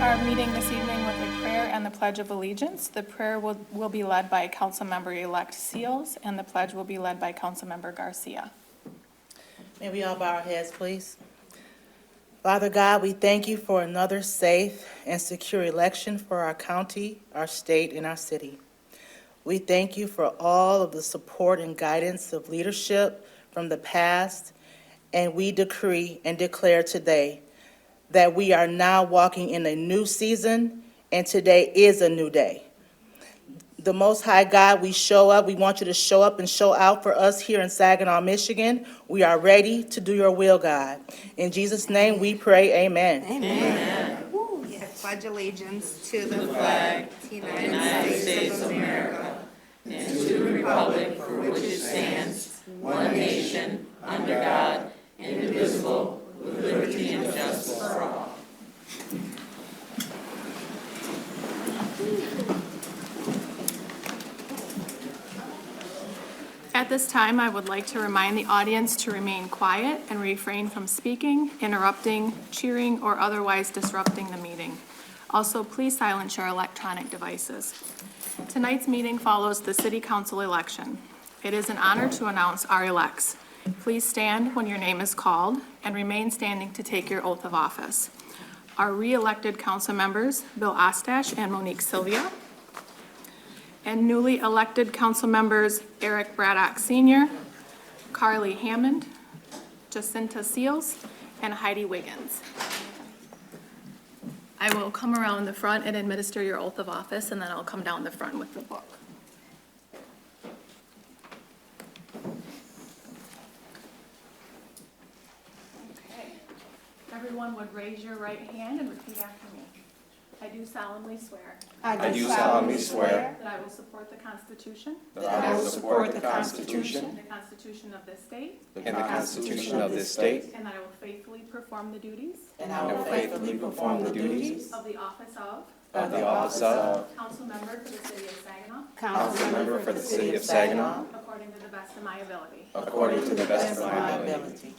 our meeting this evening with a prayer and the Pledge of Allegiance. The prayer will be led by Councilmember-elect Seals, and the pledge will be led by Councilmember Garcia. May we all bow our heads, please. Father God, we thank you for another safe and secure election for our county, our state, and our city. We thank you for all of the support and guidance of leadership from the past, and we decree and declare today that we are now walking in a new season, and today is a new day. The Most High God, we show up. We want you to show up and show out for us here in Saginaw, Michigan. We are ready to do your will, God. In Jesus' name we pray, amen. Amen. I pledge allegiance to the flag of the United States of America and to the republic for which it stands, one nation, under God, indivisible, with liberty and justice for all. At this time, I would like to remind the audience to remain quiet and refrain from speaking, interrupting, cheering, or otherwise disrupting the meeting. Also, please silence your electronic devices. Tonight's meeting follows the City Council election. It is an honor to announce our elects. Please stand when your name is called and remain standing to take your oath of office. Our re-elected council members, Bill Ostash and Monique Sylvia, and newly elected council members, Eric Braddock Sr., Carly Hammond, Jacinta Seals, and Heidi Wiggins. I will come around the front and administer your oath of office, and then I'll come down the front with the book. Okay. Everyone would raise your right hand and repeat after me. I do solemnly swear I do solemnly swear that I will support the Constitution that I will support the Constitution and the Constitution of this state, and the Constitution of this state, and that I will faithfully perform the duties and I will faithfully perform the duties of the office of of the office of council member for the city of Saginaw, council member for the city of Saginaw, according to the best of my ability. according to the best of my ability.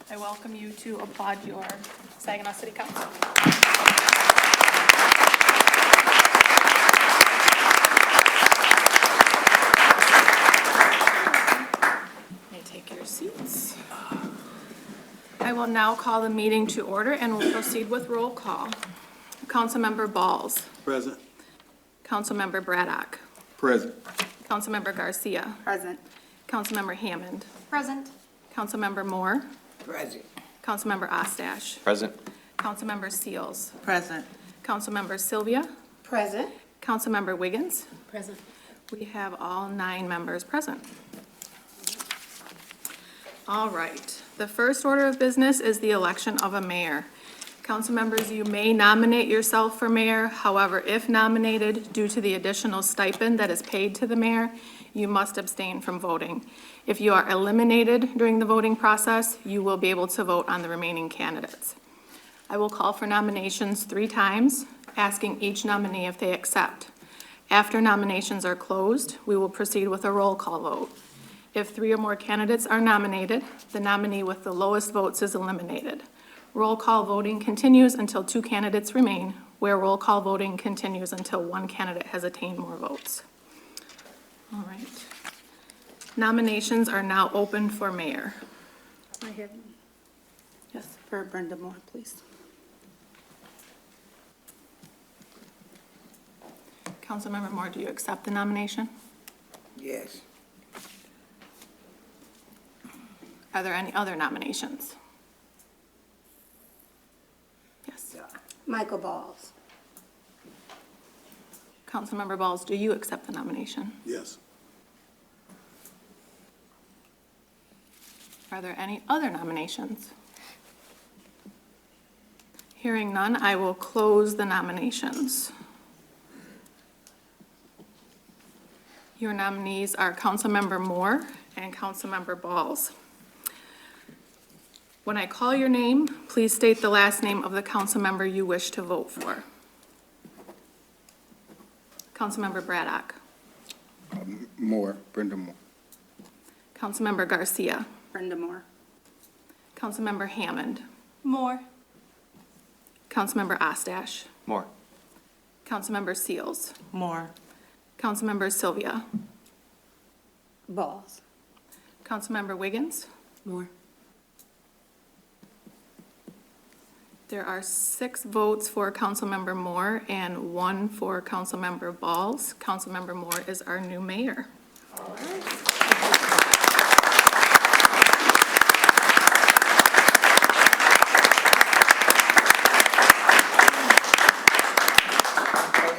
I welcome you to applaud your Saginaw City Council. You may take your seats. I will now call the meeting to order and we'll proceed with roll call. Councilmember Balls. Present. Councilmember Braddock. Present. Councilmember Garcia. Present. Councilmember Hammond. Present. Councilmember Moore. Present. Councilmember Ostash. Present. Councilmember Seals. Present. Councilmember Sylvia. Present. Councilmember Wiggins. Present. We have all 9 members present. All right. The first order of business is the election of a mayor. Council members, you may nominate yourself for mayor. However, if nominated, due to the additional stipend that is paid to the mayor, you must abstain from voting. If you are eliminated during the voting process, you will be able to vote on the remaining candidates. I will call for nominations 3 times, asking each nominee if they accept. After nominations are closed, we will proceed with a roll call vote. If 3 or more candidates are nominated, the nominee with the lowest votes is eliminated. Roll call voting continues until 2 candidates remain, where roll call voting continues until 1 candidate has attained more votes. All right. Nominations are now open for mayor. I have Yes. for Brenda Moore, please. Councilmember Moore, do you accept the nomination? Yes. Are there any other nominations? Yes. Michael Balls. Councilmember Balls, do you accept the nomination? Yes. Are there any other nominations? Hearing none, I will close the nominations. Your nominees are Councilmember Moore and Councilmember Balls. When I call your name, please state the last name of the council member you wish to vote for. Councilmember Braddock. Moore, Brenda Moore. Councilmember Garcia. Brenda Moore. Councilmember Hammond. Moore. Councilmember Ostash. More. Councilmember Seals. More. Councilmember Sylvia. Balls. Councilmember Wiggins. Moore. There are 6 votes for Councilmember Moore and 1 for Councilmember Balls. Councilmember Moore is our new mayor. So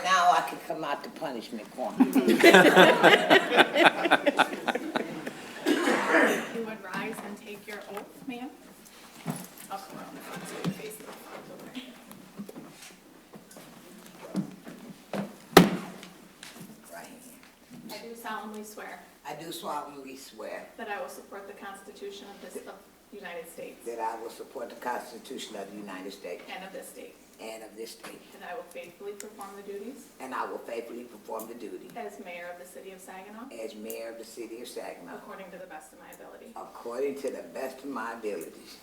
now I can come out the punishment corner. You would rise and take your oath, ma'am. Up around the front so you face the front, okay? Right here. I do solemnly swear I do solemnly swear that I will support the Constitution of the United States that I will support the Constitution of the United States and of this state, and of this state, and I will faithfully perform the duties and I will faithfully perform the duty as mayor of the city of Saginaw as mayor of the city of Saginaw according to the best of my ability. according to the best of my abilities.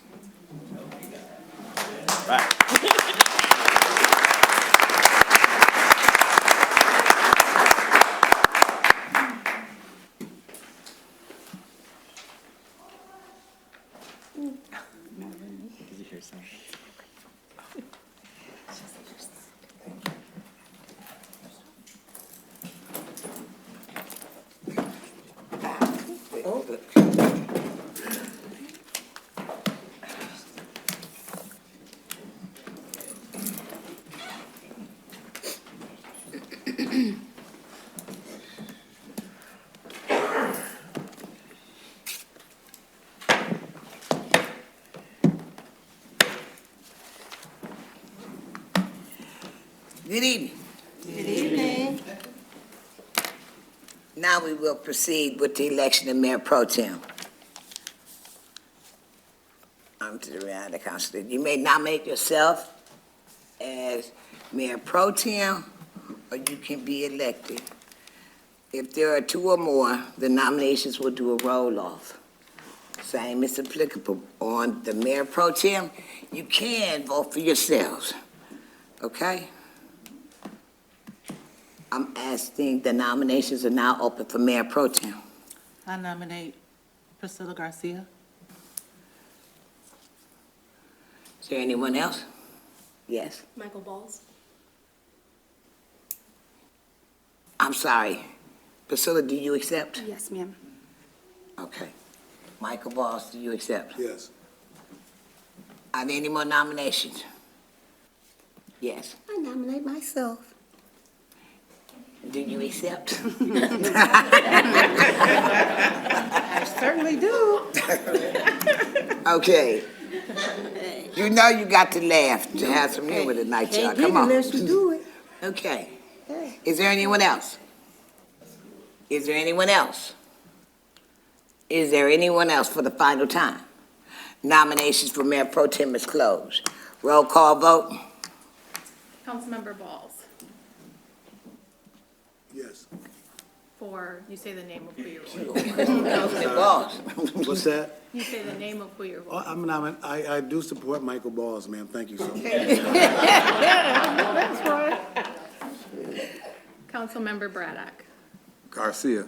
Good evening. Good evening. Now we will proceed with the election of Mayor Pro Tem. To the round of council. You may nominate yourself as Mayor Pro Tem, or you can be elected. If there are 2 or more, the nominations will do a roll-off. Same is applicable on the Mayor Pro Tem. You can vote for yourselves, okay? I'm asking, the nominations are now open for Mayor Pro Tem. I nominate Priscilla Garcia. Is there anyone else? Yes? Michael Balls. I'm sorry. Priscilla, do you accept? Yes, ma'am. Okay. Michael Balls, do you accept? Yes. Are there any more nominations? Yes. I nominate myself. Do you accept? I certainly do. Okay. You know you got to laugh to have some humor tonight, y'all. Can't get Come on. unless you do it. Okay. Is there anyone else? Is there anyone else? Is there anyone else for the final time? Nominations for Mayor Pro Tem is closed. Roll call vote? Councilmember Balls. Yes. You say the name of who you're voting. Councilman Balls. What's that? You say the name of who you're Oh, voting. I do support Michael Balls, ma'am. Thank you so much. Councilmember Braddock. Garcia.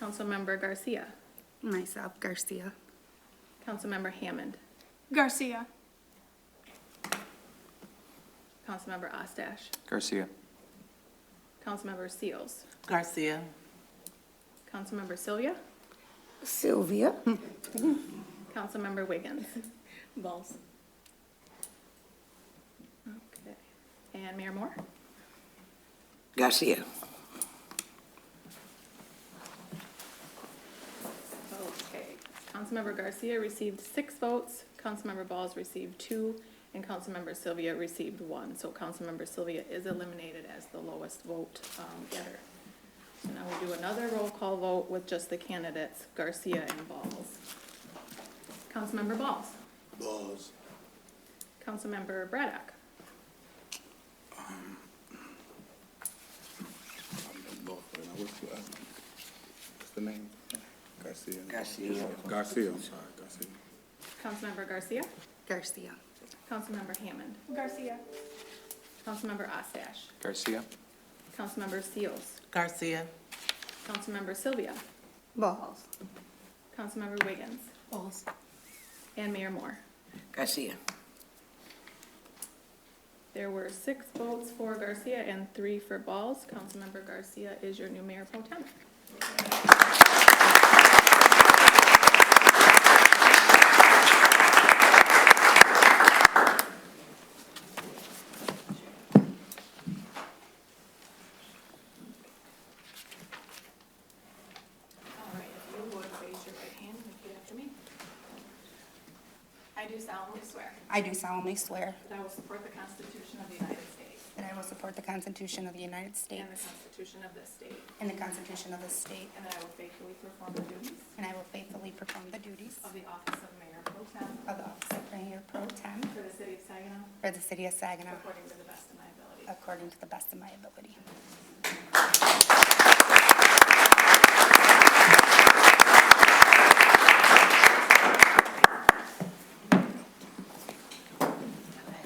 Councilmember Garcia. Myself, Garcia. Councilmember Hammond. Garcia. Councilmember Ostash. Garcia. Councilmember Seals. Garcia. Councilmember Sylvia. Sylvia. Councilmember Wiggins. Balls. Okay. And Mayor Moore? Garcia. Okay. Councilmember Garcia received 6 votes, Councilmember Balls received 2, and Councilmember Sylvia received 1. So Councilmember Sylvia is eliminated as the lowest vote getter. So now we do another roll call vote with just the candidates, Garcia and Balls. Councilmember Balls. Balls. Councilmember Braddock. What's the name? Garcia. Garcia. Garcia, I'm sorry, Garcia. Councilmember Garcia. Garcia. Councilmember Hammond. Garcia. Councilmember Ostash. Garcia. Councilmember Seals. Garcia. Councilmember Sylvia. Balls. Councilmember Wiggins. Balls. And Mayor Moore. Garcia. There were 6 votes for Garcia and 3 for Balls. Councilmember Garcia is your new mayor pro tem. All right, if you would raise your right hand and repeat after me. I do solemnly swear I do solemnly swear that I will support the Constitution of the United States that I will support the Constitution of the United and the States Constitution of this state, and the Constitution of this state, and that I will faithfully perform the duties and I will faithfully perform the duties of the office of mayor pro tem of the office of Mayor Pro Tem for the city of Saginaw for the city of Saginaw according to the best of my ability. according to the best of my ability.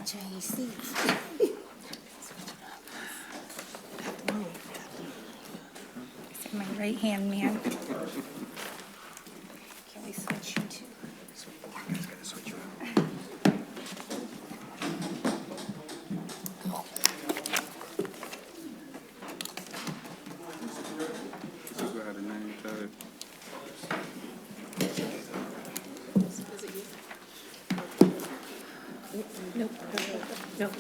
JC. My right hand man. Can we switch you to? This is where the name tag.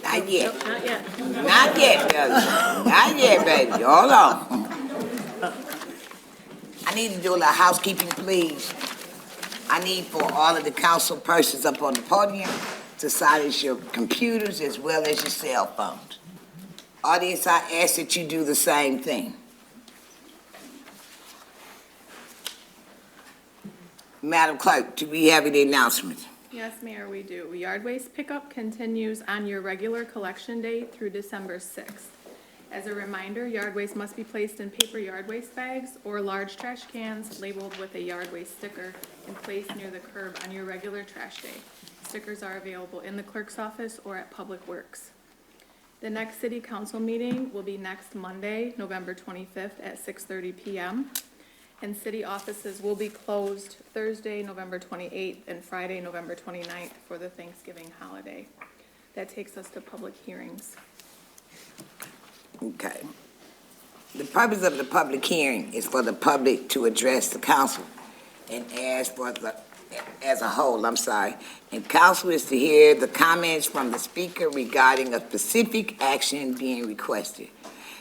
Not yet. Not yet. Not yet, baby. Not yet, baby. Hold on. I need to do a little housekeeping, please. I need for all of the council persons up on the podium to silence your computers as well as your cell phones. Audience, I ask that you do the same thing. Madam Clerk, do we have any announcements? Yes, Mayor, we do. Yard waste pickup continues on your regular collection day through December 6th. As a reminder, yard waste must be placed in paper yard waste bags or large trash cans labeled with a yard waste sticker and placed near the curb on your regular trash day. Stickers are available in the clerk's office or at Public Works. The next city council meeting will be next Monday, November 25th at 6:30 p.m. And city offices will be closed Thursday, November 28th, and Friday, November 29th for the Thanksgiving holiday. That takes us to public hearings. Okay. The purpose of the public hearing is for the public to address the council and as a whole, And council is to hear the comments from the speaker regarding a specific action being requested.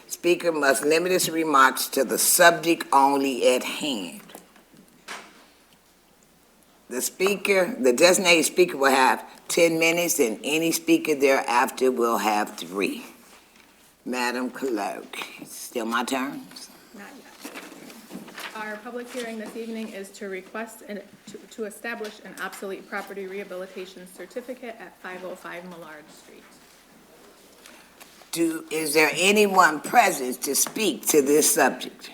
Speaker must limit his remarks to the subject only at hand. The designated speaker will have 10 minutes, and any speaker thereafter will have 3. Madam Clerk, still my turn? Not yet. Our public hearing this evening is to request to establish an obsolete property rehabilitation certificate at 505 Millard Street. Is there anyone present to speak to this subject?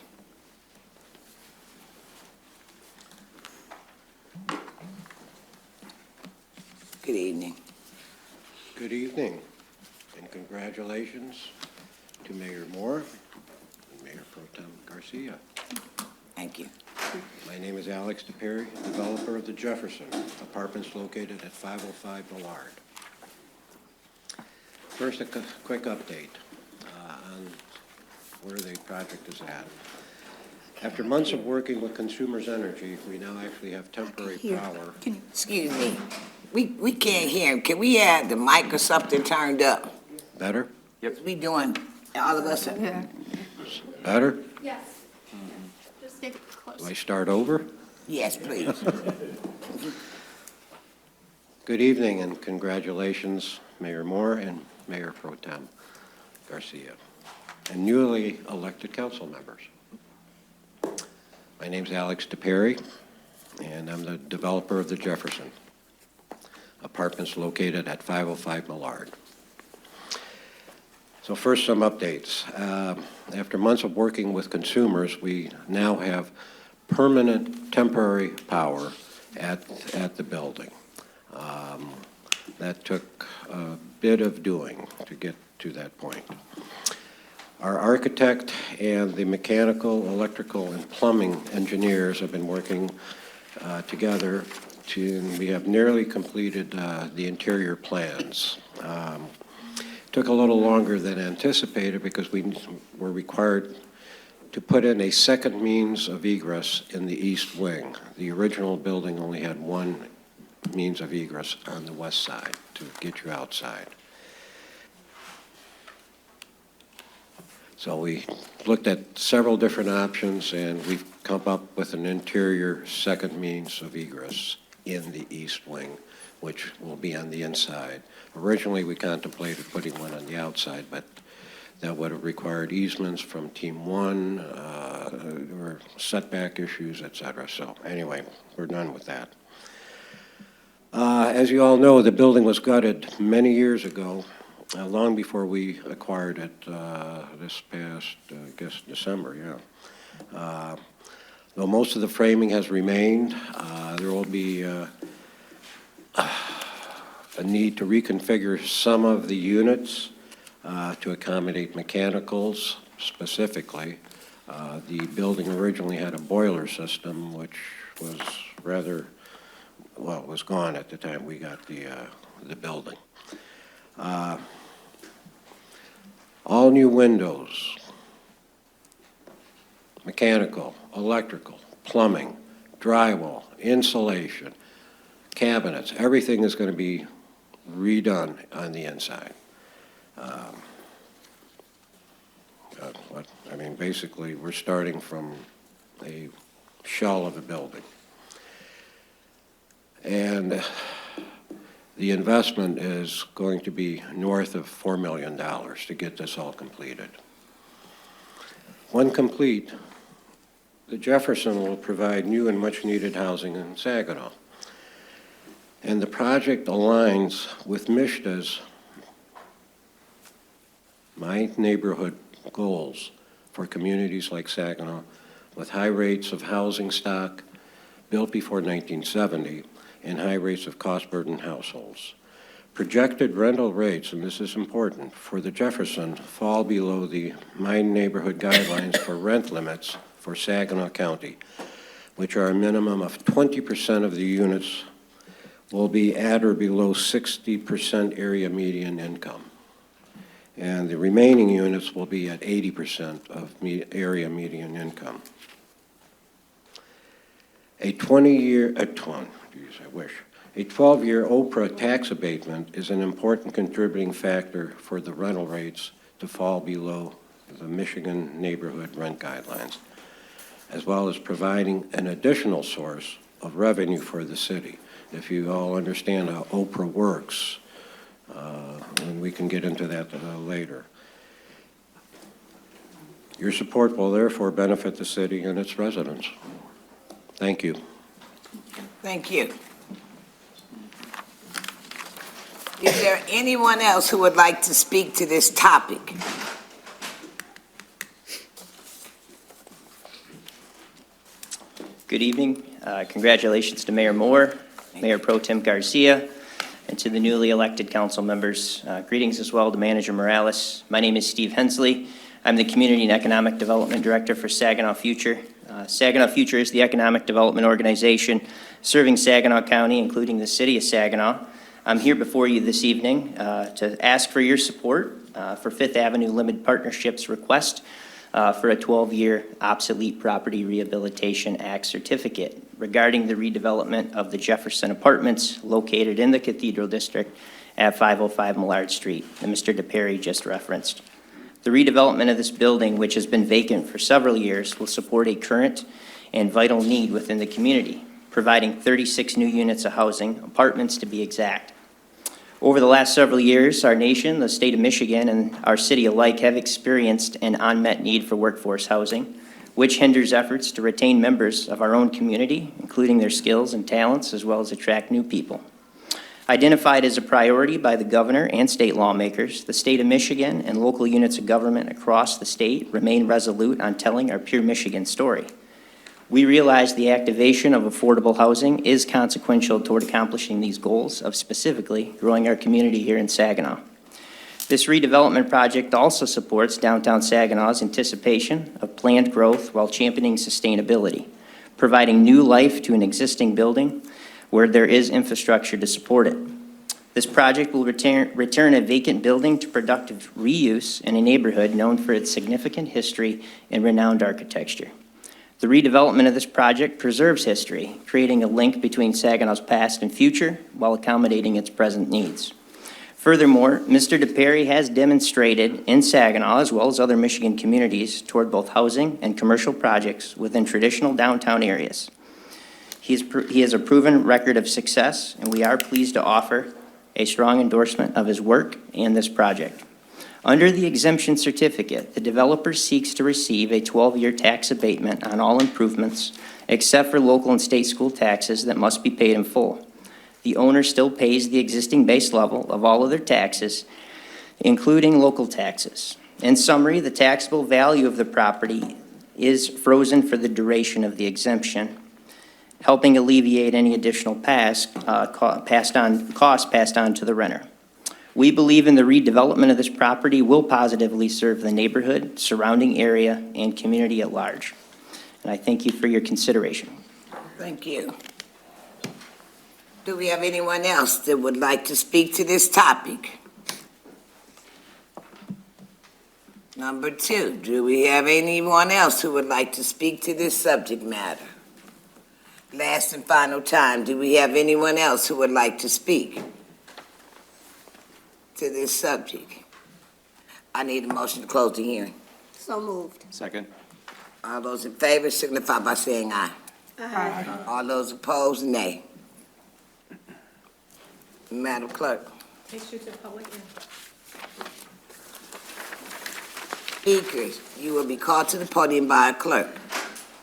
Good evening. Good evening, and congratulations to Mayor Moore and Mayor Pro Tem Garcia. Thank you. My name is Alex DePerry, developer of the Jefferson, apartments located at 505 Millard. First, a quick update on where the project is at. After months of working with Consumers Energy, we now actually have temporary power. Excuse me. We can't hear him. Can we have the mic or something turned up? Better? We doing, all of us, Better? Yes. Just stay close. Do I start over? yes, please. Good evening and congratulations, Mayor Moore and Mayor Pro Tem Garcia, and newly elected council members. My name's Alex DePerry, and I'm the developer of the Jefferson, apartments located at 505 Millard. So first, some updates. After months of working with consumers, we now have permanent temporary power at the building. That took a bit of doing to get to that point. Our architect and the mechanical, electrical, and plumbing engineers have been working together we have nearly completed the interior plans. Took a little longer than anticipated because we were required to put in a second means of egress in the east wing. The original building only had one means of egress on the west side to get you outside. So we looked at several different options, and we've come up with an interior second means of egress in the east wing, which will be on the inside. Originally, we contemplated putting one on the outside, but that would have required easements from Team 1, or setback issues, et cetera. So anyway, we're done with that. As you all know, the building was gutted many years ago, long before we acquired it this past, I guess, December, yeah. Though most of the framing has remained, there will be a need to reconfigure some of the units to accommodate mechanicals specifically. The building originally had a boiler system, which was rather, well, it was gone at the time we got the building. All new windows, mechanical, electrical, plumbing, drywall, insulation, cabinets, everything is going to be redone on the inside. I mean, basically, we're starting from a shell of a building. And the investment is going to be north of $4 million to get this all completed. When complete, the Jefferson will provide new and much-needed housing in Saginaw. And the project aligns with MISHDA's My Neighborhood goals for communities like Saginaw with high rates of housing stock built before 1970 and high rates of cost-burdened households. Projected rental rates, and this is important, for the Jefferson fall below the My Neighborhood guidelines for rent limits for Saginaw County, which are a minimum of 20% of the units will be at or below 60% area median income. And the remaining units will be at 80% of area median income. A 12-year Oprah tax abatement is an important contributing factor for the rental rates to fall below the Michigan neighborhood rent guidelines, as well as providing an additional source of revenue for the city. If you all understand how Oprah works, and we can get into that later. Your support will therefore benefit the city and its residents. Thank you. Thank you. Is there anyone else who would like to speak to this topic? Good evening. Congratulations to Mayor Moore, Mayor Pro Tem Garcia, and to the newly elected council members. Greetings as well to Manager Morales. My name is Steve Hensley. I'm the Community and Economic Development Director for Saginaw Future. Saginaw Future is the economic development organization serving Saginaw County, including the city of Saginaw. I'm here before you this evening to ask for your support for Fifth Avenue Limited Partnership's request for a 12-year obsolete property rehabilitation act certificate regarding the redevelopment of the Jefferson Apartments located in the Cathedral District at 505 Millard Street that Mr. DePerry just referenced. The redevelopment of this building, which has been vacant for several years, will support a current and vital need within the community, providing 36 new units of housing, apartments to be exact. Over the last several years, our nation, the state of Michigan, and our city alike have experienced an unmet need for workforce housing, which hinders efforts to retain members of our own community, including their skills and talents, as well as attract new people. Identified as a priority by the governor and state lawmakers, the state of Michigan and local units of government across the state remain resolute on telling our pure Michigan story. We realize the activation of affordable housing is consequential toward accomplishing these goals of specifically growing our community here in Saginaw. This redevelopment project also supports downtown Saginaw's anticipation of planned growth while championing sustainability, providing new life to an existing building where there is infrastructure to support it. This project will return a vacant building to productive reuse in a neighborhood known for its significant history and renowned architecture. The redevelopment of this project preserves history, creating a link between Saginaw's past and future while accommodating its present needs. Furthermore, Mr. DePerry has demonstrated in Saginaw, as well as other Michigan communities, toward both housing and commercial projects within traditional downtown areas. He has a proven record of success, and we are pleased to offer a strong endorsement of his work and this project. Under the exemption certificate, the developer seeks to receive a 12-year tax abatement on all improvements except for local and state school taxes that must be paid in full. The owner still pays the existing base level of all other taxes, including local taxes. In summary, the taxable value of the property is frozen for the duration of the exemption, helping alleviate any additional costs passed on to the renter. We believe in the redevelopment of this property will positively serve the neighborhood, surrounding area, and community at large. And I thank you for your consideration. Thank you. Do we have anyone else that would like to speak to this topic? Number two, do we have anyone else who would like to speak to this subject matter? Last and final time, do we have anyone else who would like to speak to this subject? I need a motion to close the hearing. So moved. Second. All those in favor signify by saying aye. Aye. All those opposed, nay. Madam Clerk. Takes you to public hearing. Speakers, you will be called to the podium by a clerk.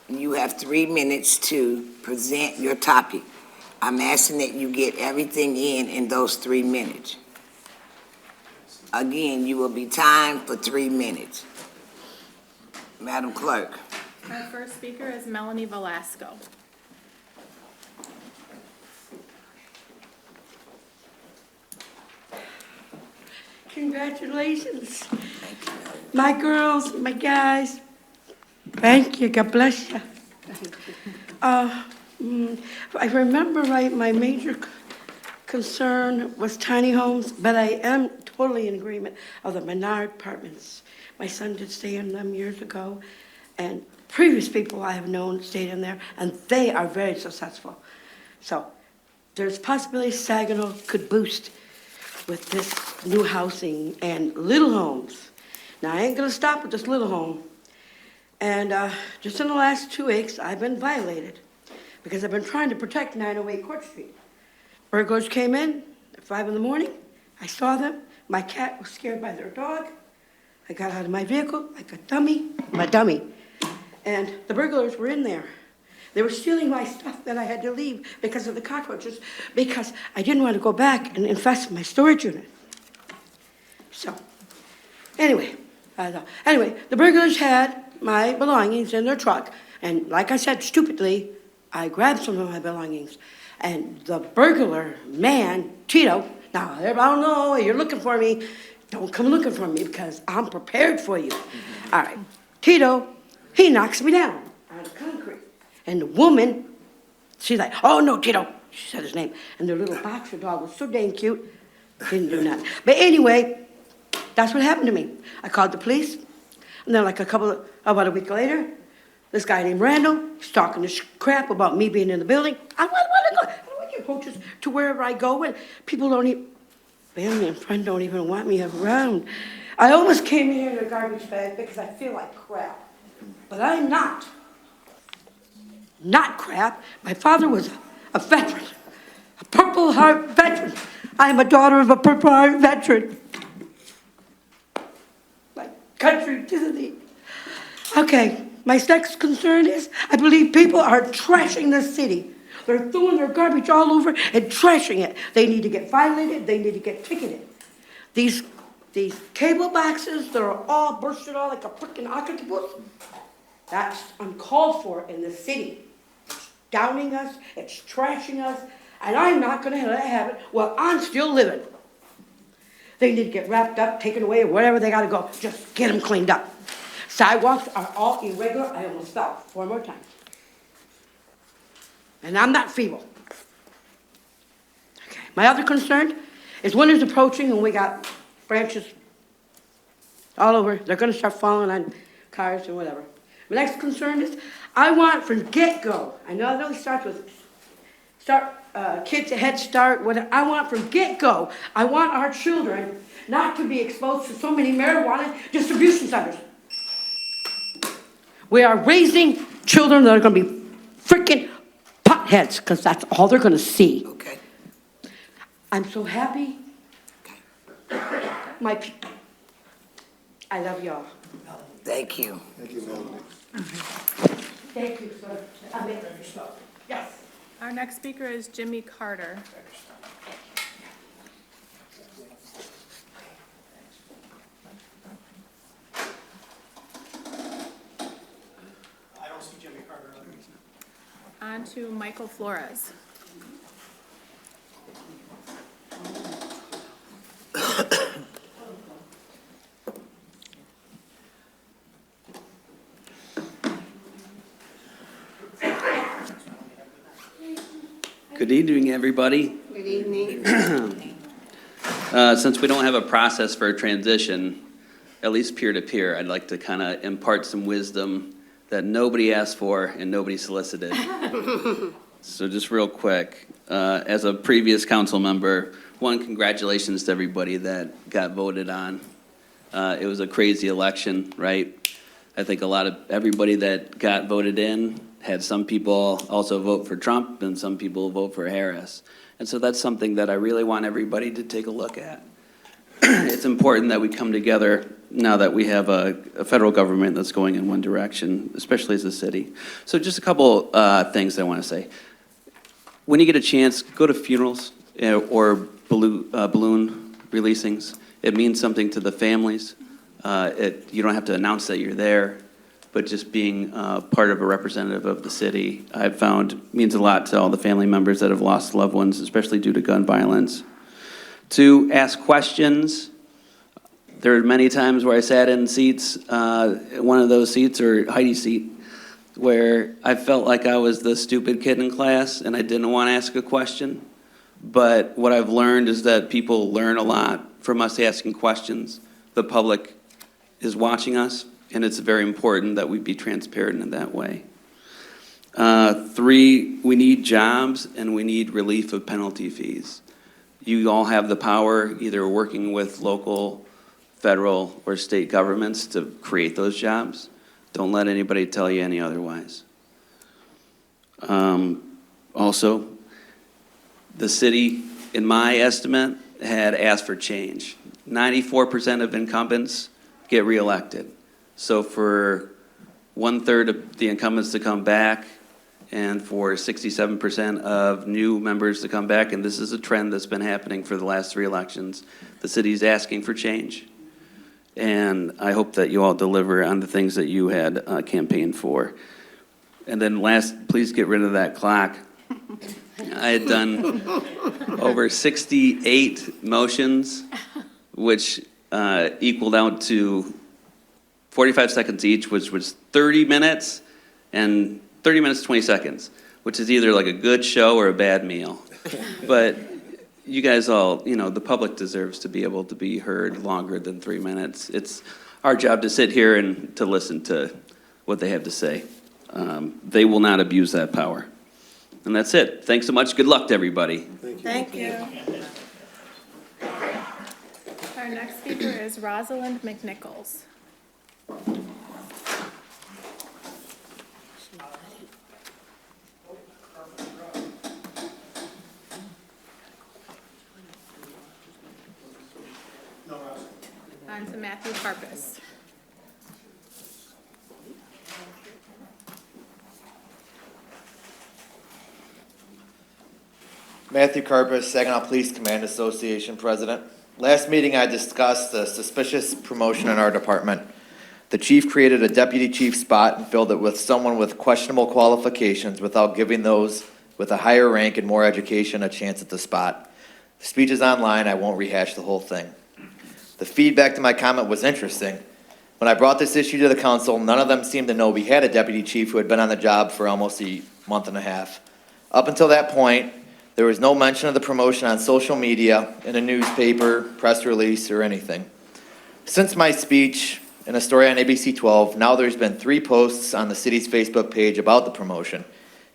You have 3 minutes to present your topic. I'm asking that you get everything in those 3 minutes. Again, you will be timed for 3 minutes. Madam Clerk. Our first speaker is Melanie Velasco. Congratulations. My girls, my guys, thank you, God bless you. If I remember right, my major concern was tiny homes, but I am totally in agreement of the Menard apartments. My son did stay in them years ago, and previous people I have known stayed in there, and they are very successful. So there's possibility Saginaw could boost with this new housing and little homes. Now, I ain't gonna stop with this little home. And just in the last 2 weeks, I've been violated because I've been trying to protect 908 Court Street. Burglars came in at 5 in the morning. I saw them. My cat was scared by their dog. I got out of my vehicle, like my dummy, and the burglars were in there. They were stealing my stuff that I had to leave because of the cockroaches, because I didn't want to go back and infest my storage unit. So, anyway, the burglars had my belongings in their truck, and like I said, stupidly, I grabbed some of my belongings. And the burglar man, Tito, now, I don't know, you're looking for me. Don't come looking for me because I'm prepared for you. All right, Tito, he knocks me down on the concrete. And the woman, she's like, oh no, Tito, she said his name. And their little boxer dog was so dang cute, didn't do nothing. But anyway, that's what happened to me. I called the police, and then about a week later, this guy named Randall, he's talking this crap about me being in the building. I want to get coaches to wherever I go, and people don't even, family and friends don't even want me around. I almost came here in a garbage bag because I feel like crap. But I'm not. Not crap. My father was a veteran, a Purple Heart veteran. I am a daughter of a Purple Heart veteran. My country to the knee. Okay, my next concern is I believe people are trashing the city. They're throwing their garbage all over and trashing it. They need to get violated. They need to get ticketed. These cable boxes that are all bursted all like a freaking octopus, that's uncalled for in the city. It's downing us, it's trashing us, and I'm not going to let it happen while I'm still living. They need to get wrapped up, taken away, or wherever they got to go. Just get them cleaned up. Sidewalks are all irregular. I almost fell 4 more times. And I'm not feeble. Okay. My other concern is winter's approaching and we got branches all over. They're going to start falling on cars and whatever. My next concern is I want from get-go, I know it starts with kids at Head Start, whatever. I want from get-go, I want our children not to be exposed to so many marijuana distribution centers. We are raising children that are going to be freaking potheads because that's all they're going to see. Okay. I'm so happy. My people. I love y'all. Thank you. Thank you, sir. I mean, yes. Our next speaker is Jimmy Carter. I don't see Jimmy Carter. On to Michael Flores. Good evening, everybody. Good evening. Since we don't have a process for a transition, at least peer-to-peer, I'd like to kind of impart some wisdom that nobody asked for and nobody solicited. So just real quick, as a previous council member, one, congratulations to everybody that got voted on. It was a crazy election, right? I think everybody that got voted in had some people also vote for Trump and some people vote for Harris. And so that's something that I really want everybody to take a look at. It's important that we come together now that we have a federal government that's going in one direction, especially as a city. So just a couple things I want to say. When you get a chance, go to funerals or balloon releasings. It means something to the families. You don't have to announce that you're there, but just being part of a representative of the city, I've found means a lot to all the family members that have lost loved ones, especially due to gun violence. To ask questions. There are many times where I sat in seats, one of those seats, or Heidi's seat, where I felt like I was the stupid kid in class and I didn't want to ask a question. But what I've learned is that people learn a lot from us asking questions. The public is watching us, and it's very important that we be transparent in that way. 3, we need jobs and we need relief of penalty fees. You all have the power, either working with local, federal, or state governments to create those jobs. Don't let anybody tell you any otherwise. Also, the city, in my estimate, had asked for change. 94% of incumbents get reelected. So for 1/3 of the incumbents to come back and for 67% of new members to come back, and this is a trend that's been happening for the last 3 elections. The city's asking for change, and I hope that you all deliver on the things that you had campaigned for. And then last, please get rid of that clock. I had done over 68 motions, which equaled out to 45 seconds each, which was 30 minutes, and 30 minutes, 20 seconds, which is either like a good show or a bad meal. But you guys all, the public deserves to be able to be heard longer than 3 minutes. It's our job to sit here and to listen to what they have to say. They will not abuse that power. And that's it. Thanks so much. Good luck to everybody. Thank you. Our next speaker is Rosalind McNichols. On to Matthew Carpus. Matthew Carpus, Saginaw Police Command Association President. Last meeting, I discussed a suspicious promotion in our department. The chief created a deputy chief spot and filled it with someone with questionable qualifications without giving those with a higher rank and more education a chance at the spot. The speech is online. I won't rehash the whole thing. The feedback to my comment was interesting. When I brought this issue to the council, none of them seemed to know we had a deputy chief who had been on the job for almost a month and a half. Up until that point, there was no mention of the promotion on social media, in a newspaper, press release, or anything. Since my speech and a story on ABC 12, now there's been 3 posts on the city's Facebook page about the promotion.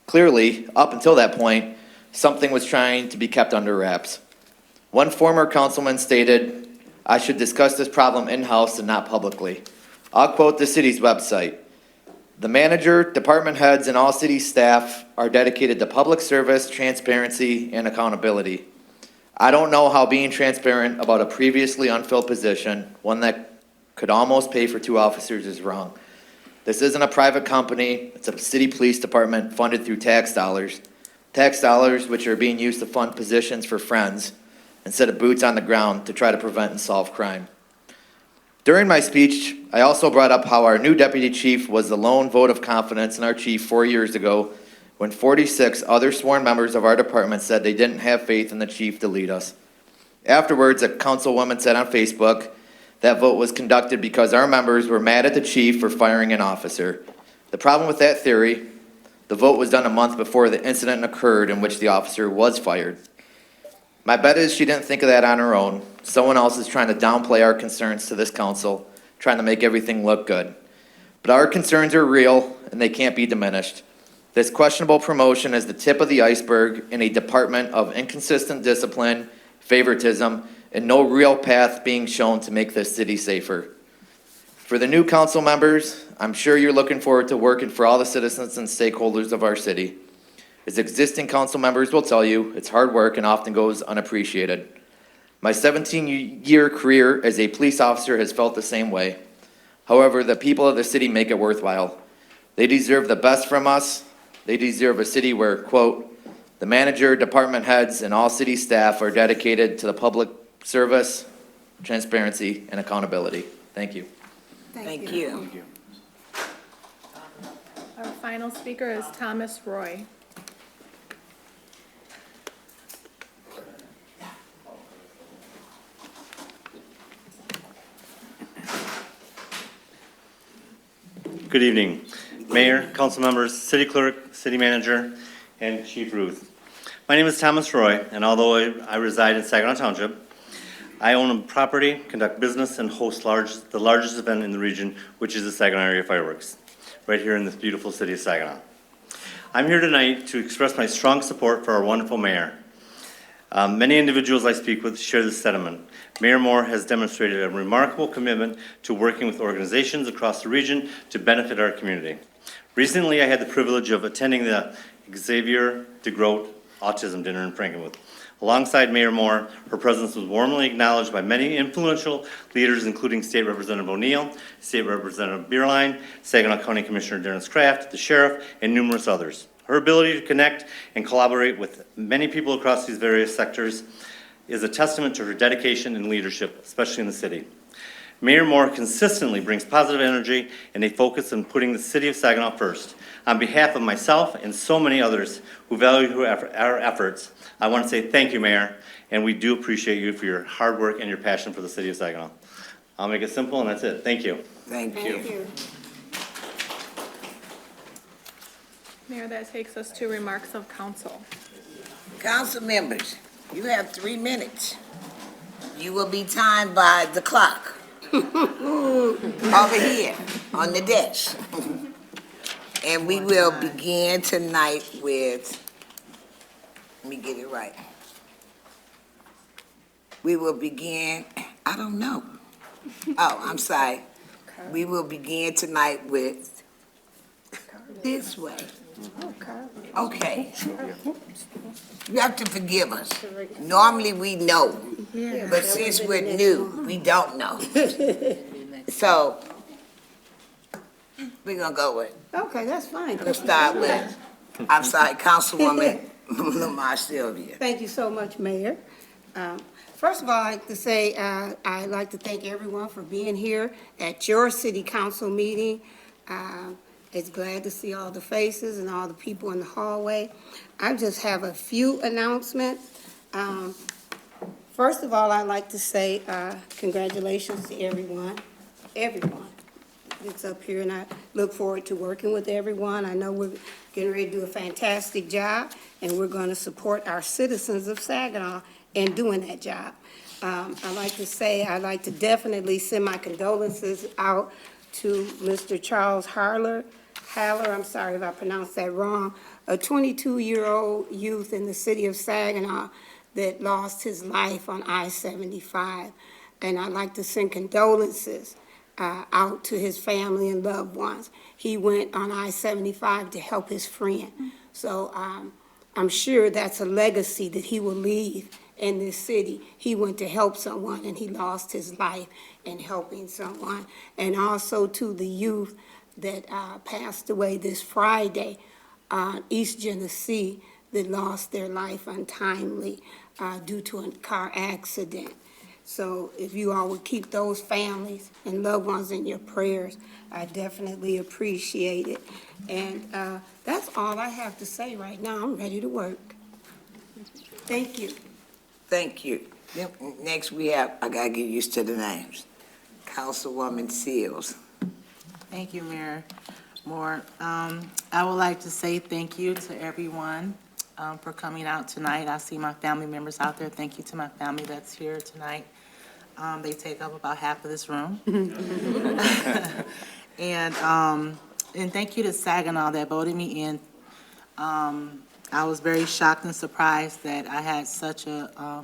Clearly, up until that point, something was trying to be kept under wraps. One former councilman stated, "I should discuss this problem in-house and not publicly." I'll quote the city's website. "The manager, department heads, and all city staff are dedicated to public service, transparency, and accountability. I don't know how being transparent about a previously unfilled position, one that could almost pay for 2 officers, is wrong. This isn't a private company. It's a city police department funded through tax dollars which are being used to fund positions for friends instead of boots on the ground to try to prevent and solve crime." During my speech, I also brought up how our new deputy chief was the lone vote of confidence in our chief 4 years ago when 46 other sworn members of our department said they didn't have faith in the chief to lead us. Afterwards, a councilwoman said on Facebook that vote was conducted because our members were mad at the chief for firing an officer. The problem with that theory, the vote was done a month before the incident occurred in which the officer was fired. My bet is she didn't think of that on her own. Someone else is trying to downplay our concerns to this council, trying to make everything look good. But our concerns are real, and they can't be diminished. This questionable promotion is the tip of the iceberg in a department of inconsistent discipline, favoritism, and no real path being shown to make this city safer. For the new council members, I'm sure you're looking forward to working for all the citizens and stakeholders of our city. As existing council members will tell you, it's hard work and often goes unappreciated. My 17-year career as a police officer has felt the same way. However, the people of the city make it worthwhile. They deserve the best from us. They deserve a city where, quote, "The manager, department heads, and all city staff are dedicated to the public service, transparency, and accountability." Thank you. Thank you. Our final speaker is Thomas Roy. Good evening, Mayor, council members, city clerk, city manager, and Chief Ruth. My name is Thomas Roy, and although I reside in Saginaw Township, I own a property, conduct business, and host the largest event in the region, which is the Saginaw Area Fireworks, right here in this beautiful city of Saginaw. I'm here tonight to express my strong support for our wonderful mayor. Many individuals I speak with share this sentiment. Mayor Moore has demonstrated a remarkable commitment to working with organizations across the region to benefit our community. Recently, I had the privilege of attending the Xavier DeGroat Autism Dinner in Frankenmuth. Alongside Mayor Moore, her presence was warmly acknowledged by many influential leaders, including State Representative O'Neill, State Representative Bierlein, Saginaw County Commissioner Dennis Kraft, the sheriff, and numerous others. Her ability to connect and collaborate with many people across these various sectors is a testament to her dedication and leadership, especially in the city. Mayor Moore consistently brings positive energy and a focus on putting the city of Saginaw first. On behalf of myself and so many others who value our efforts, I want to say thank you, Mayor, and we do appreciate you for your hard work and your passion for the city of Saginaw. I'll make it simple, and that's it. Thank you. Thank you. Mayor, that takes us to remarks of council. Council members, you have 3 minutes. You will be timed by the clock over here on the desk. And we will begin tonight with, let me get it right. We will begin, I don't know. Oh, I'm sorry. We will begin tonight with this way. Okay. You have to forgive us. Normally we know, but since we're new, we don't know. So, we're gonna go with, Okay, that's fine. let's start with, I'm sorry, Councilwoman Lamar Sylvia. Thank you so much, Mayor. First of all, I'd like to say, I'd like to thank everyone for being here at your city council meeting. It's glad to see all the faces and all the people in the hallway. I just have a few announcements. First of all, I'd like to say congratulations to everyone that's up here, and I look forward to working with everyone. I know we're getting ready to do a fantastic job, and we're going to support our citizens of Saginaw in doing that job. I'd like to definitely send my condolences out to Mr. Charles Haller, I'm sorry if I pronounced that wrong, a 22-year-old youth in the city of Saginaw that lost his life on I-75. And I'd like to send condolences out to his family and loved ones. He went on I-75 to help his friend. So I'm sure that's a legacy that he will leave in this city. He went to help someone and he lost his life in helping someone. And also to the youth that passed away this Friday, East Genesee, that lost their life untimely due to a car accident. So if you all would keep those families and loved ones in your prayers, I definitely appreciate it. And that's all I have to say right now. I'm ready to work. Thank you. Thank you. Next we have, I gotta get used to the names. Councilwoman Seals. Thank you, Mayor Moore. I would like to say thank you to everyone for coming out tonight. I see my family members out there. Thank you to my family that's here tonight. They take up about half of this room. And thank you to Saginaw that voted me in. I was very shocked and surprised that I had such a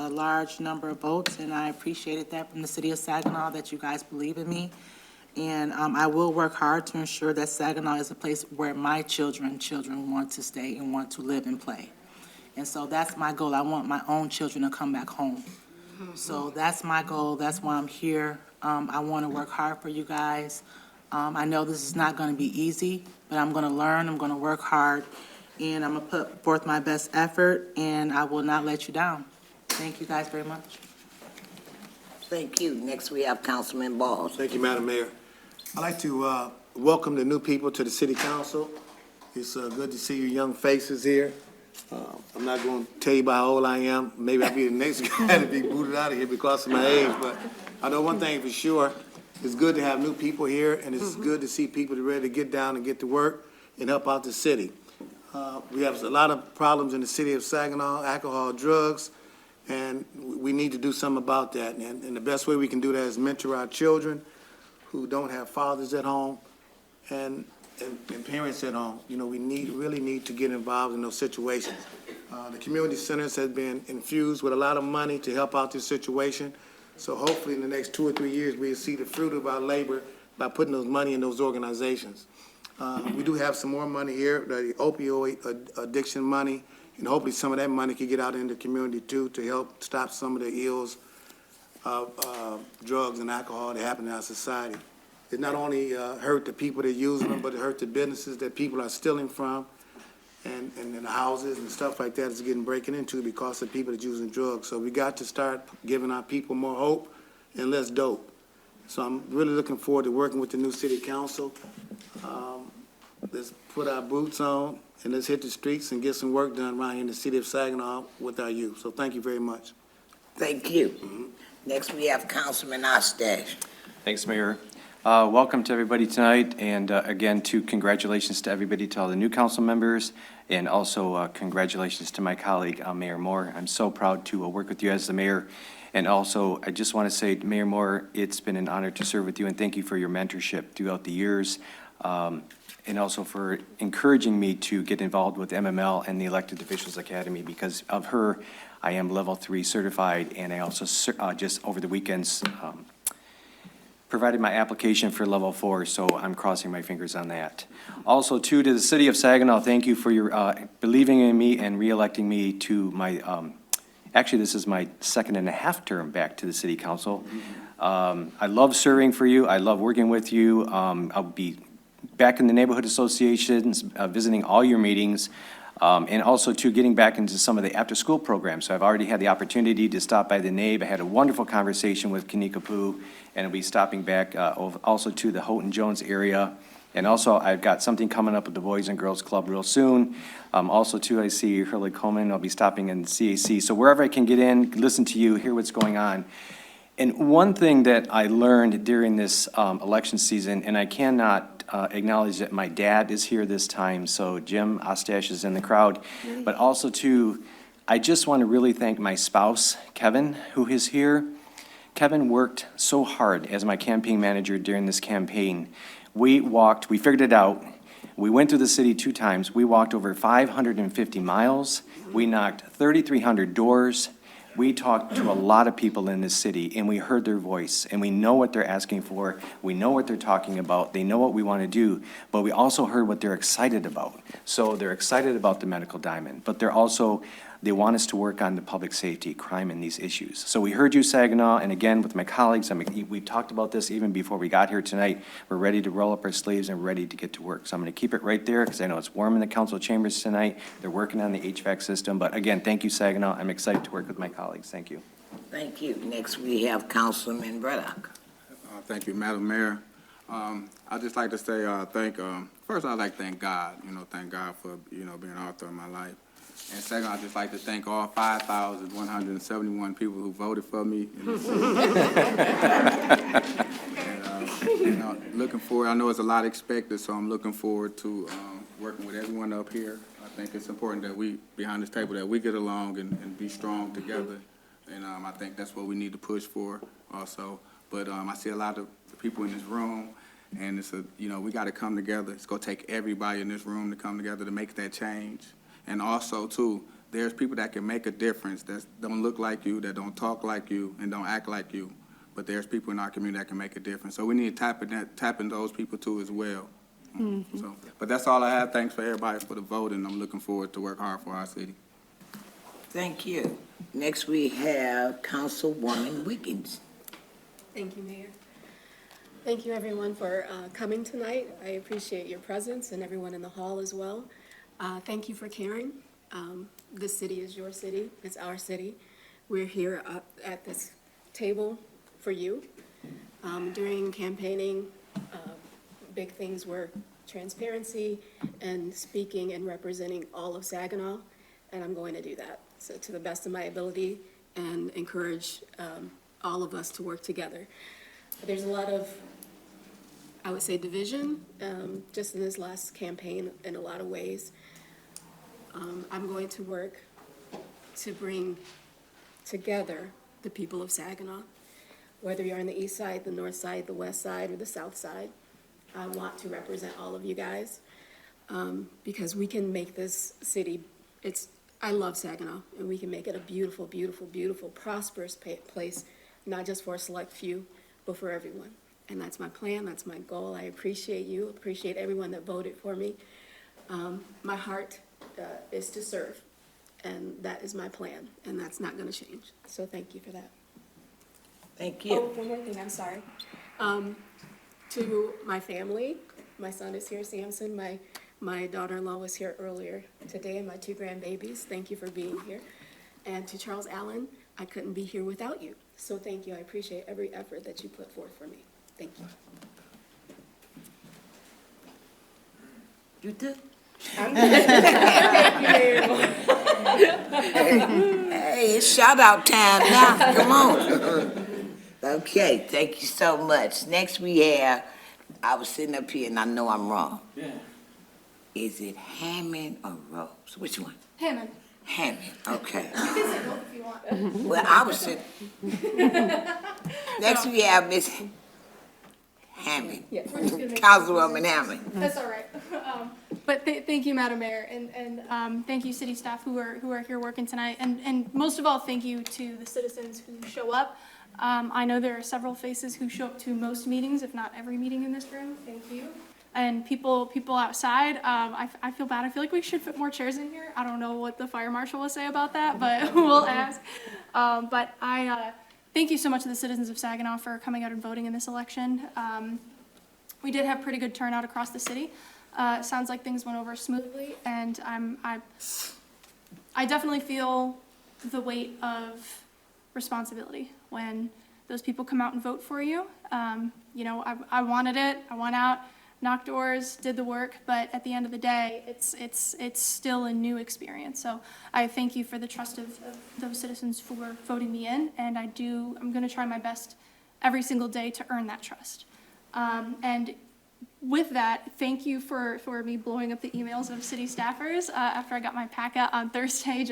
large number of votes, and I appreciated that from the city of Saginaw, that you guys believe in me. And I will work hard to ensure that Saginaw is a place where my children want to stay and want to live and play. And so that's my goal. I want my own children to come back home. So that's my goal. That's why I'm here. I want to work hard for you guys. I know this is not going to be easy, but I'm going to learn. I'm going to work hard, and I'm going to put forth my best effort, and I will not let you down. Thank you guys very much. Thank you. Next we have Councilman Balls. Thank you, Madam Mayor. I'd like to welcome the new people to the city council. It's good to see your young faces here. I'm not going to tell you about how old I am. Maybe I'll be the next guy to be booted out of here because of my age, but I know one thing for sure. It's good to have new people here, and it's good to see people that are ready to get down and get to work and help out the city. We have a lot of problems in the city of Saginaw, alcohol, drugs, and we need to do something about that. And the best way we can do that is mentor our children who don't have fathers at home and parents at home. You know, we really need to get involved in those situations. The community centers have been infused with a lot of money to help out this situation. So hopefully in the next 2 or 3 years, we'll see the fruit of our labor by putting those money in those organizations. We do have some more money here, the opioid addiction money, and hopefully some of that money can get out in the community too to help stop some of the ills of drugs and alcohol that happen in our society. It not only hurt the people that use them, but it hurt the businesses that people are stealing from. and the houses and stuff like that is getting breaking into because of people that's using drugs. So we got to start giving our people more hope and less dope. So I'm really looking forward to working with the new city council. Let's put our boots on and let's hit the streets and get some work done around here in the city of Saginaw with our youth. So thank you very much. Thank you. Next, we have Councilman Ostash. Thanks, Mayor. Welcome to everybody tonight, and again, congratulations to everybody, to all the new council members, and also congratulations to my colleague, Mayor Moore. I'm so proud to work with you as the mayor, and also, I just want to say, Mayor Moore, it's been an honor to serve with you, and thank you for your mentorship throughout the years, and also for encouraging me to get involved with MML and the Elected Officials Academy. Because of her, I am level 3 certified, and I also just over the weekends provided my application for level 4, so I'm crossing my fingers on that. Also, too, to the city of Saginaw, thank you for your believing in me and re-electing me to my, actually, this is my 2.5 term back to the city council. I love serving for you. I love working with you. I'll be back in the neighborhood associations, visiting all your meetings, and also too getting back into some of the after-school programs. So I've already had the opportunity to stop by the NABE. I had a wonderful conversation with Kanika Poo, and I'll be stopping back also to the Houghton Jones area. And also, I've got something coming up with the Boys and Girls Club real soon. Also, too, I see Hurley Coleman. I'll be stopping in CAC. So wherever I can get in, listen to you, hear what's going on. And one thing that I learned during this election season, and I cannot acknowledge that my dad is here this time, so Jim Ostash is in the crowd. But also, too, I just want to really thank my spouse, Kevin, who is here. Kevin worked so hard as my campaign manager during this campaign. We figured it out. We went through the city 2 times. We walked over 550 miles. We knocked 3,300 doors. We talked to a lot of people in this city, and we heard their voice, and we know what they're asking for. We know what they're talking about. They know what we want to do, but we also heard what they're excited about. So they're excited about the medical diamond, but they want us to work on the public safety, crime, and these issues. So we heard you, Saginaw, and again, with my colleagues, we talked about this even before we got here tonight. We're ready to roll up our sleeves and ready to get to work. So I'm going to keep it right there because I know it's warm in the council chambers tonight. They're working on the HVAC system. But again, thank you, Saginaw. I'm excited to work with my colleagues. Thank you. Thank you. Next, we have Councilman Braddock. Thank you, Madam Mayor. I'd just like to say first I'd like to thank God, thank God for, being author of my life. And second, I'd just like to thank all 5,171 people who voted for me. And, looking forward, I know it's a lot expected, so I'm looking forward to working with everyone up here. I think it's important that we, behind this table, that we get along and be strong together. And I think that's what we need to push for also. But I see a lot of people in this room, and it's we got to come together. It's going to take everybody in this room to come together to make that change. And also, too, there's people that can make a difference that don't look like you, that don't talk like you, and don't act like you. But there's people in our community that can make a difference. So we need to tap into those people, too, as well. So, but that's all I have. Thanks for everybody for the vote, and I'm looking forward to work hard for our city. Thank you. Next, we have Councilwoman Wiggins. Thank you, Mayor. Thank you, everyone, for coming tonight. I appreciate your presence and everyone in the hall as well. Thank you for caring. This city is your city. It's our city. We're here at this table for you. During campaigning, big things were transparency and speaking and representing all of Saginaw, and I'm going to do that. So to the best of my ability and encourage all of us to work together. There's a lot of, I would say, division just in this last campaign in a lot of ways. I'm going to work to bring together the people of Saginaw, whether you're on the east side, the north side, the west side, or the south side. I want to represent all of you guys because we can make this city, I love Saginaw, and we can make it a beautiful, beautiful, beautiful, prosperous place, not just for a select few, but for everyone. And that's my plan, that's my goal. I appreciate you, appreciate everyone that voted for me. My heart is to serve, and that is my plan, and that's not going to change. So thank you for that. Thank you. Oh, one more thing, I'm sorry. To my family, my son is here, Samson, my My daughter-in-law was here earlier today, and my 2 grandbabies. Thank you for being here. And to Charles Allen, I couldn't be here without you. So thank you. I appreciate every effort that you put forth for me. Thank you. You do? I'm Thank you, Mayor Moore. Hey, it's shout out time now, come on. Okay, thank you so much. Next we have, I was sitting up here and I know I'm wrong. Yeah. Is it Hammond or Rose? Which one? Hammond. Hammond, okay. You can say both if you want. Well, I was sitting. Next we have Miss Hammond. Yeah, we're just gonna make- Councilwoman Hammond. That's all right. But thank you, Madam Mayor, and thank you, city staff who are here working tonight. And most of all, thank you to the citizens who show up. I know there are several faces who show up to most meetings, if not every meeting in this room. Thank you. And people outside, I feel bad. I feel like we should put more chairs in here. I don't know what the fire marshal will say about that, but we'll ask. But I thank you so much to the citizens of Saginaw for coming out and voting in this election. We did have pretty good turnout across the city. Sounds like things went over smoothly, and I definitely feel the weight of responsibility when those people come out and vote for you. You know, I wanted it. I went out, knocked doors, did the work, but at the end of the day, it's still a new experience. So I thank you for the trust of those citizens for voting me in, and I'm going to try my best every single day to earn that trust. And with that, thank you for me blowing up the emails of city staffers. After I got my packet on Thursday,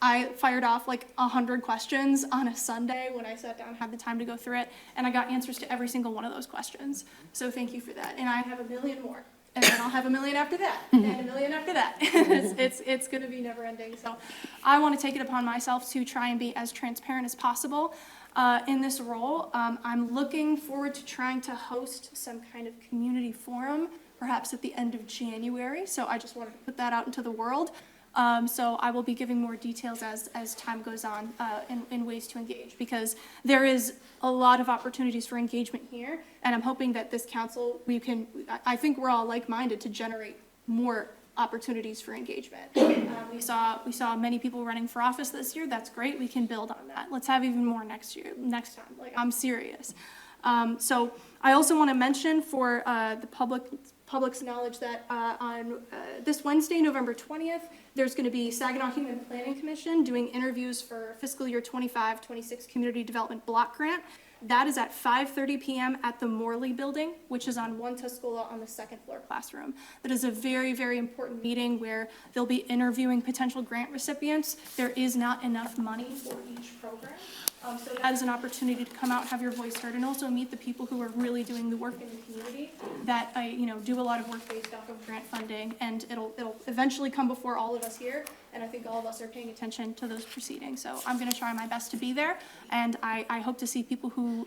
I fired off like 100 questions on a Sunday when I sat down, had the time to go through it, and I got answers to every single one of those questions. So thank you for that. And I have a million more, and then I'll have a million after that, and a million after that. It's going to be never ending. So I want to take it upon myself to try and be as transparent as possible. In this role, I'm looking forward to trying to host some kind of community forum, perhaps at the end of January. So I just wanted to put that out into the world. So I will be giving more details as time goes on in ways to engage, because there is a lot of opportunities for engagement here. And I'm hoping that this council, I think we're all like-minded to generate more opportunities for engagement. We saw many people running for office this year. That's great. We can build on that. Let's have even more next time. Like, I'm serious. So I also want to mention for the public's knowledge that on this Wednesday, November 20th, there's going to be Saginaw Human Planning Commission doing interviews for fiscal year 25-26 Community Development Block Grant. That is at 5:30 p.m. at the Morley Building, which is on 1 Tuscola on the second floor classroom. That is a very, very important meeting where they'll be interviewing potential grant recipients. There is not enough money for each program. So that is an opportunity to come out, have your voice heard, and also meet the people who are really doing the work in the community that do a lot of work based off of grant funding, and it'll eventually come before all of us here, and I think all of us are paying attention to those proceedings. So I'm going to try my best to be there, and I hope to see people who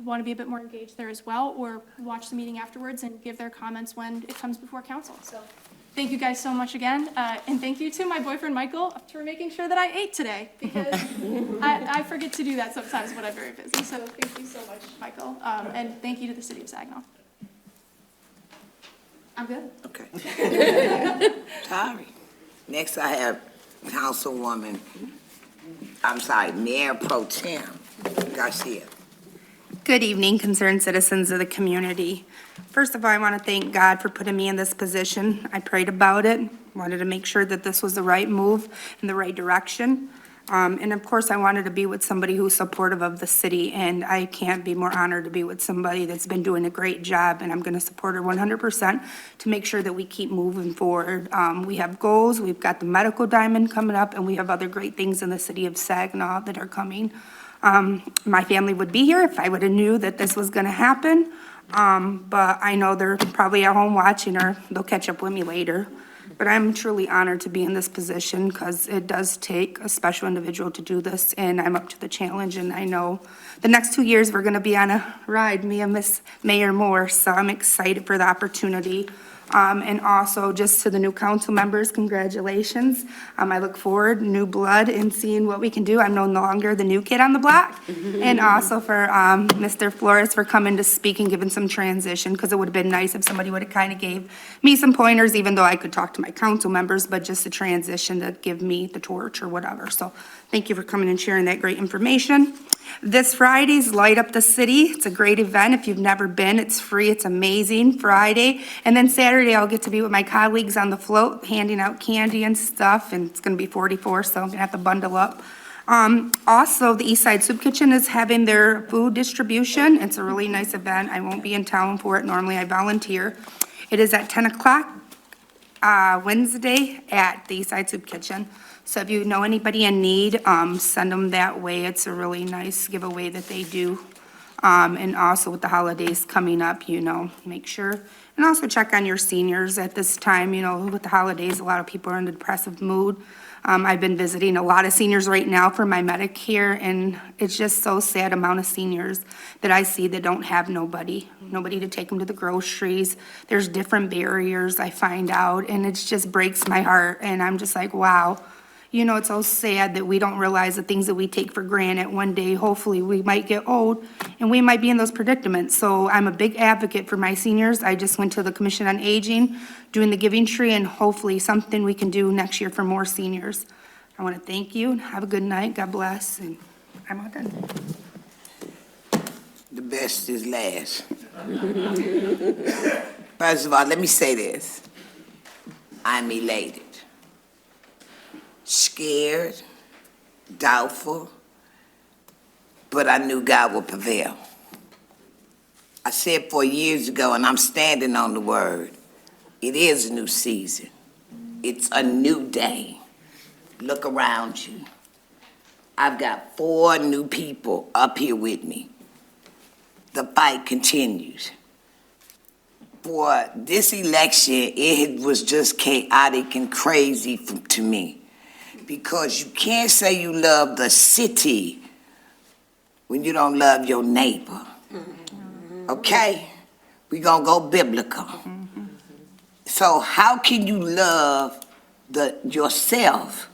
want to be a bit more engaged there as well, or watch the meeting afterwards and give their comments when it comes before council. So thank you guys so much again, and thank you to my boyfriend Michael for making sure that I ate today, because I forget to do that sometimes when I'm very busy. So thank you so much, Michael, and thank you to the city of Saginaw. I'm good. Okay. Sorry. Next I have Mayor Pro Tem Garcia. Good evening, concerned citizens of the community. First of all, I want to thank God for putting me in this position. I prayed about it, wanted to make sure that this was the right move in the right direction. And of course, I wanted to be with somebody who's supportive of the city, and I can't be more honored to be with somebody that's been doing a great job, and I'm going to support her 100% to make sure that we keep moving forward. We have goals, we've got the medical diamond coming up, and we have other great things in the city of Saginaw that are coming. My family would be here if I would have knew that this was going to happen, but I know they're probably at home watching, or they'll catch up with me later. But I'm truly honored to be in this position, because it does take a special individual to do this, and I'm up to the challenge, and I know the next 2 years we're going to be on a ride, me and Miss Mayor Moore, so I'm excited for the opportunity. And also just to the new council members, congratulations. I look forward, new blood, and seeing what we can do. I'm no longer the new kid on the block. And also for Mr. Flores for coming to speak and giving some transition, because it would have been nice if somebody would have kind of gave me some pointers, even though I could talk to my council members, but just a transition to give me the torch or whatever. So thank you for coming and sharing that great information. This Friday's Light Up the City. It's a great event. If you've never been, it's free. It's amazing. Friday. And then Saturday, I'll get to be with my colleagues on the float, handing out candy and stuff. And it's going to be 44, so I'm going to have to bundle up. Also, the East Side Soup Kitchen is having their food distribution. It's a really nice event. I won't be in town for it. Normally, I volunteer. It is at 10 o'clock Wednesday at the East Side Soup Kitchen. So if you know anybody in need, send them that way. It's a really nice giveaway that they do. And also with the holidays coming up, make sure. And also check on your seniors at this time, with the holidays, a lot of people are in a depressive mood. I've been visiting a lot of seniors right now for my Medicare, and it's just so sad amount of seniors that I see that don't have nobody to take them to the groceries. There's different barriers I find out, and it just breaks my heart. And I'm just like, wow. It's so sad that we don't realize the things that we take for granted. One day, hopefully, we might get old and we might be in those predicaments. So I'm a big advocate for my seniors. I just went to the Commission on Aging, doing the giving tree, and hopefully something we can do next year for more seniors. I want to thank you and have a good night. God bless. And I'm all done. The best is last. First of all, let me say this. I'm elated. Scared, doubtful, but I knew God would prevail. I said 4 years ago, and I'm standing on the word, it is a new season. It's a new day. Look around you. I've got 4 new people up here with me. The fight continues. For this election, it was just chaotic and crazy to me. Because you can't say you love the city when you don't love your neighbor. Okay? We're going to go biblical. So how can you love yourself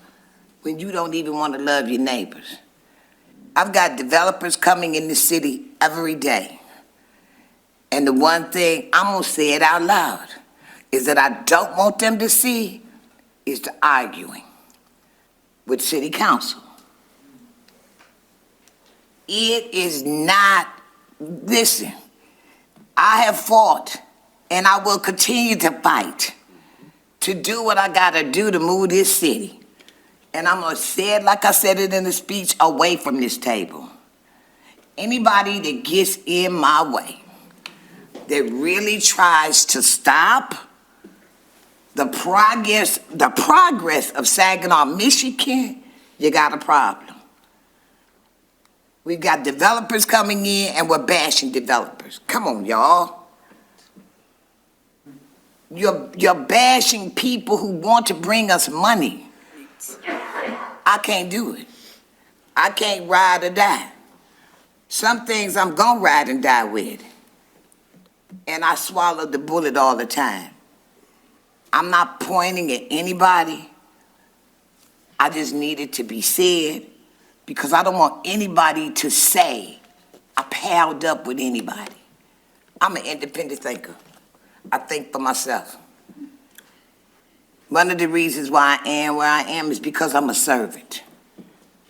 when you don't even want to love your neighbors? I've got developers coming in the city every day. And the one thing, I'm going to say it out loud, is that I don't want them to see is the arguing with city council. It is not, listen, I have fought and I will continue to fight to do what I gotta do to move this city. And I'm gonna say it like I said it in the speech, away from this table. Anybody that gets in my way, that really tries to stop the progress of Saginaw, Michigan, you got a problem. We've got developers coming in and we're bashing developers. Come on, y'all. You're bashing people who want to bring us money. I can't do it. I can't ride or die. Some things I'm gonna ride and die with. And I swallow the bullet all the time. I'm not pointing at anybody. I just need it to be said because I don't want anybody to say I palled up with anybody. I'm an independent thinker. I think for myself. One of the reasons why I am where I am is because I'm a servant.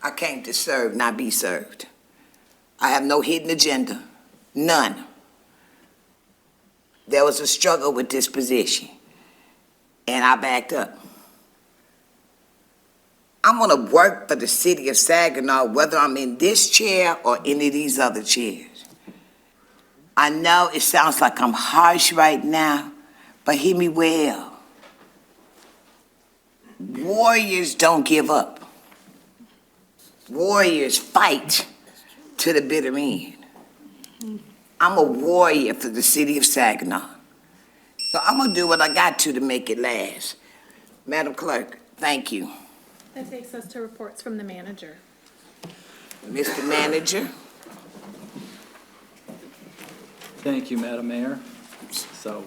I came to serve, not be served. I have no hidden agenda, none. There was a struggle with this position. And I backed up. I'm gonna work for the city of Saginaw, whether I'm in this chair or any of these other chairs. I know it sounds like I'm harsh right now, but hear me well. Warriors don't give up. Warriors fight to the bitter end. I'm a warrior for the city of Saginaw. So I'm gonna do what I got to make it last. Madam Clerk, thank you. That takes us to reports from the manager. Mr. Manager. Thank you, Madam Mayor. So,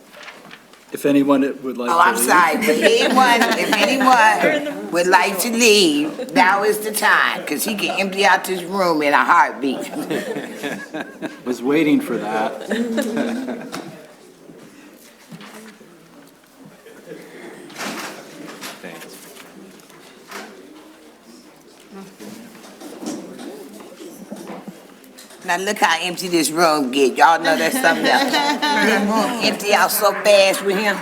If anyone would like to Oh, I'm leave. sorry, but if anyone would like to leave, now is the time, because he can empty out this room in a heartbeat. Was waiting for that. Now look how empty this room get. Y'all know that's something else. This room empty out so fast with him.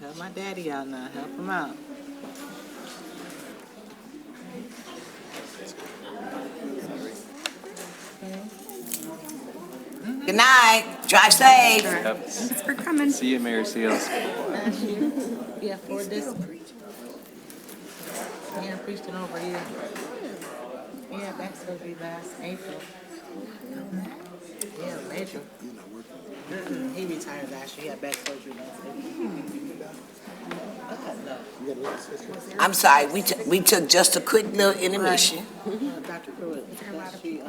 Help my daddy out now, help him out. Good night, drive safe. Thanks for coming. See you, Mayor Seals. Yeah, for this. Yeah, preached it over here. Yeah, back surgery last April. Yeah, major. He retired last year. He had back surgery last April. I'm sorry, we took just a quick little intermission. Dr. Pruitt, she,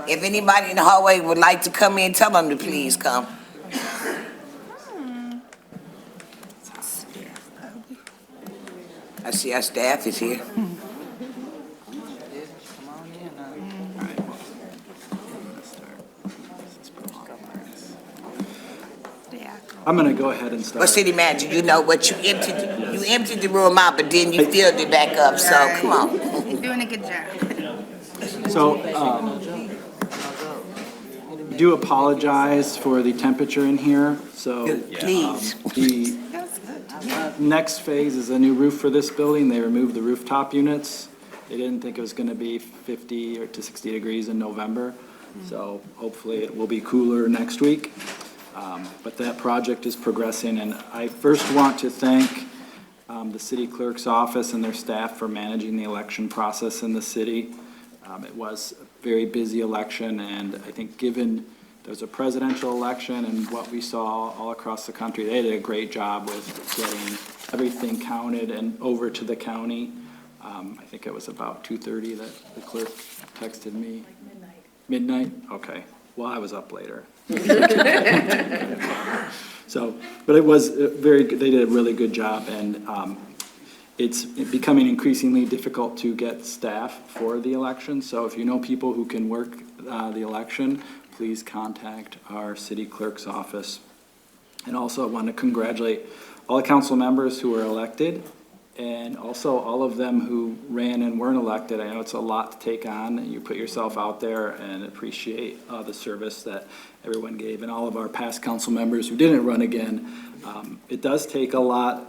If anybody in the hallway would like to come in, tell them to please come. I see our staff is here. come on in now. I'm going to go ahead and start. Well, city manager, you know what, you emptied the room out, but then you filled it back up, so come on. You're doing a good job. So, do apologize for the temperature in here, so. Please. The next phase is a new roof for this building. They removed the rooftop units. They didn't think it was gonna be 50 or to 60 degrees in November, so hopefully it will be cooler next week. But that project is progressing, and I first want to thank the city clerk's office and their staff for managing the election process in the city. It was a very busy election, and I think given there's a presidential election and what we saw all across the country, they did a great job with getting everything counted and over to the county. I think it was about 2:30 that the clerk texted me. Midnight? Okay. Well, I was up later. So, but it was very, they did a really good job, and it's becoming increasingly difficult to get staff for the election. So if you know people who can work the election, please contact our city clerk's office. And also I want to congratulate all the council members who were elected, and also all of them who ran and weren't elected. I know it's a lot to take on. You put yourself out there, and appreciate the service that everyone gave, and all of our past council members who didn't run again. It does take a lot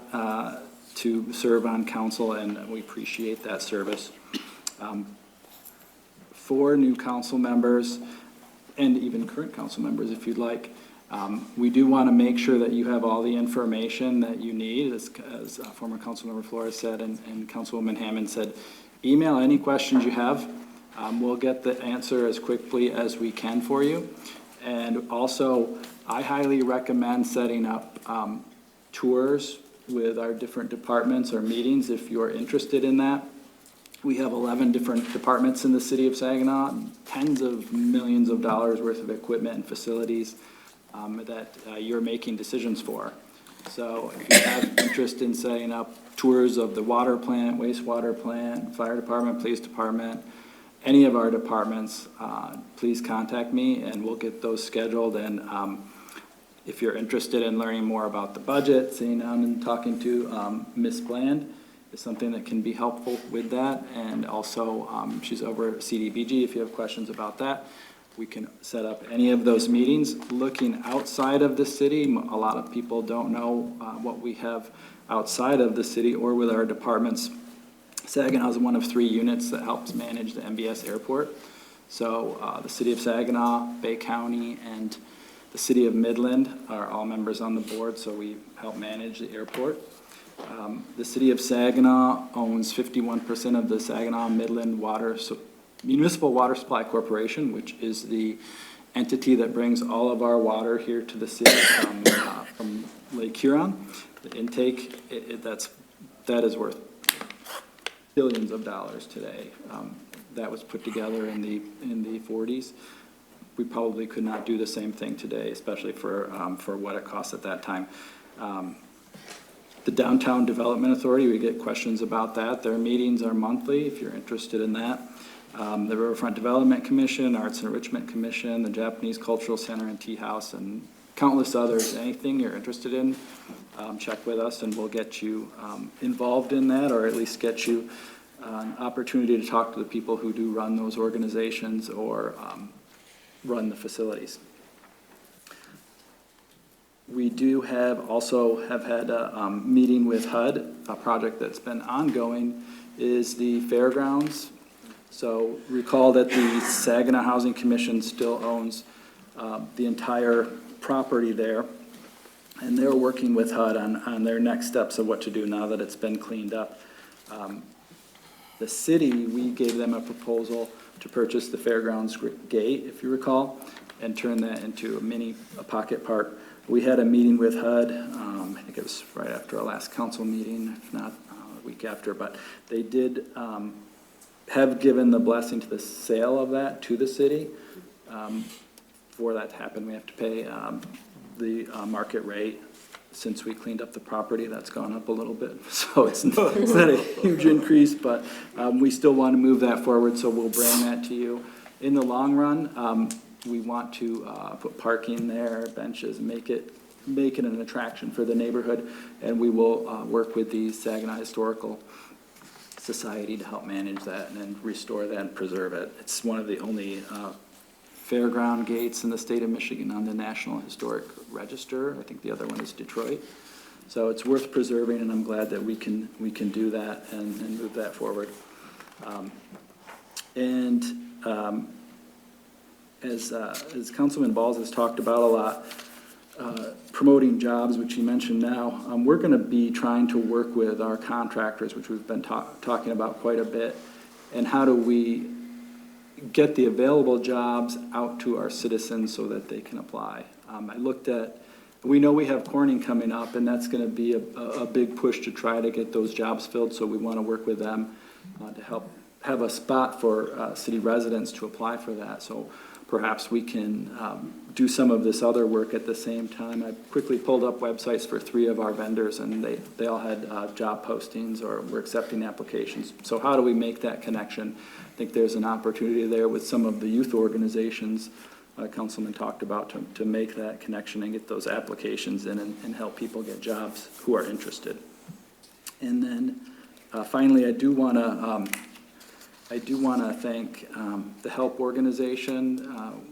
to serve on council, and we appreciate that service. For new council members, and even current council members if you'd like, we do want to make sure that you have all the information that you need, as former Councilmember Flores said, and Councilwoman Hammond said, email any questions you have. We'll get the answer as quickly as we can for you. And also, I highly recommend setting up tours with our different departments or meetings if you're interested in that. We have 11 different departments in the city of Saginaw, tens of millions of dollars worth of equipment and facilities that you're making decisions for. So if you have interest in setting up tours of the water plant, wastewater plant, fire department, police department, any of our departments, please contact me and we'll get those scheduled. And if you're interested in learning more about the budget, sitting down and talking to Ms. Bland is something that can be helpful with that. And also, she's over at CDBG if you have questions about that. We can set up any of those meetings. Looking outside of the city, a lot of people don't know what we have outside of the city or with our departments. Saginaw is one of 3 units that helps manage the MBS airport. So the city of Saginaw, Bay County, and the city of Midland are all members on the board, so we help manage the airport. The city of Saginaw owns 51% of the Saginaw Midland Municipal Water Supply Corporation, which is the entity that brings all of our water here to the city from Lake Huron. The intake, that is worth billions of dollars today. That was put together in the 40s. we probably could not do the same thing today, especially for what it costs at that time. The Downtown Development Authority, we get questions about that. Their meetings are monthly, if you're interested in that. The Riverfront Development Commission, Arts and Enrichment Commission, the Japanese Cultural Center and Tea House, and countless others. Anything you're interested in, check with us and we'll get you involved in that, or at least get you an opportunity to talk to the people who do run those organizations or run the facilities. We do have had a meeting with HUD. A project that's been ongoing is the fairgrounds. So recall that the Saginaw Housing Commission still owns the entire property there. And they're working with HUD on their next steps of what to do now that it's been cleaned up. The city, we gave them a proposal to purchase the fairgrounds gate, if you recall, and turn that into a pocket park. We had a meeting with HUD, I think it was right after our last council meeting, if not a week after, but they did have given the blessing to the sale of that to the city. For that to happen, we have to pay the market rate. Since we cleaned up the property, that's gone up a little bit. So it's not a huge increase, but we still want to move that forward, so we'll bring that to you. In the long run, we want to put parking there, benches, make it an attraction for the neighborhood, and we will work with the Saginaw Historical Society to help manage that and restore that and preserve it. It's one of the only fairground gates in the state of Michigan on the National Historic Register. I think the other one is Detroit. So it's worth preserving, and I'm glad that we can do that and move that forward. As Councilman Balls has talked about a lot, promoting jobs, which he mentioned now, we're going to be trying to work with our contractors, which we've been talking about quite a bit, and how do we get the available jobs out to our citizens so that they can apply. We know we have Corning coming up, and that's going to be a big push to try to get those jobs filled, so we want to work with them to help have a spot for city residents to apply for that. So perhaps we can do some of this other work at the same time. I quickly pulled up websites for 3 of our vendors, and they all had job postings or were accepting applications. So how do we make that connection? I think there's an opportunity there with some of the youth organizations Councilman talked about to make that connection and get those applications in and help people get jobs who are interested. And then finally, I do want to thank the HELP organization.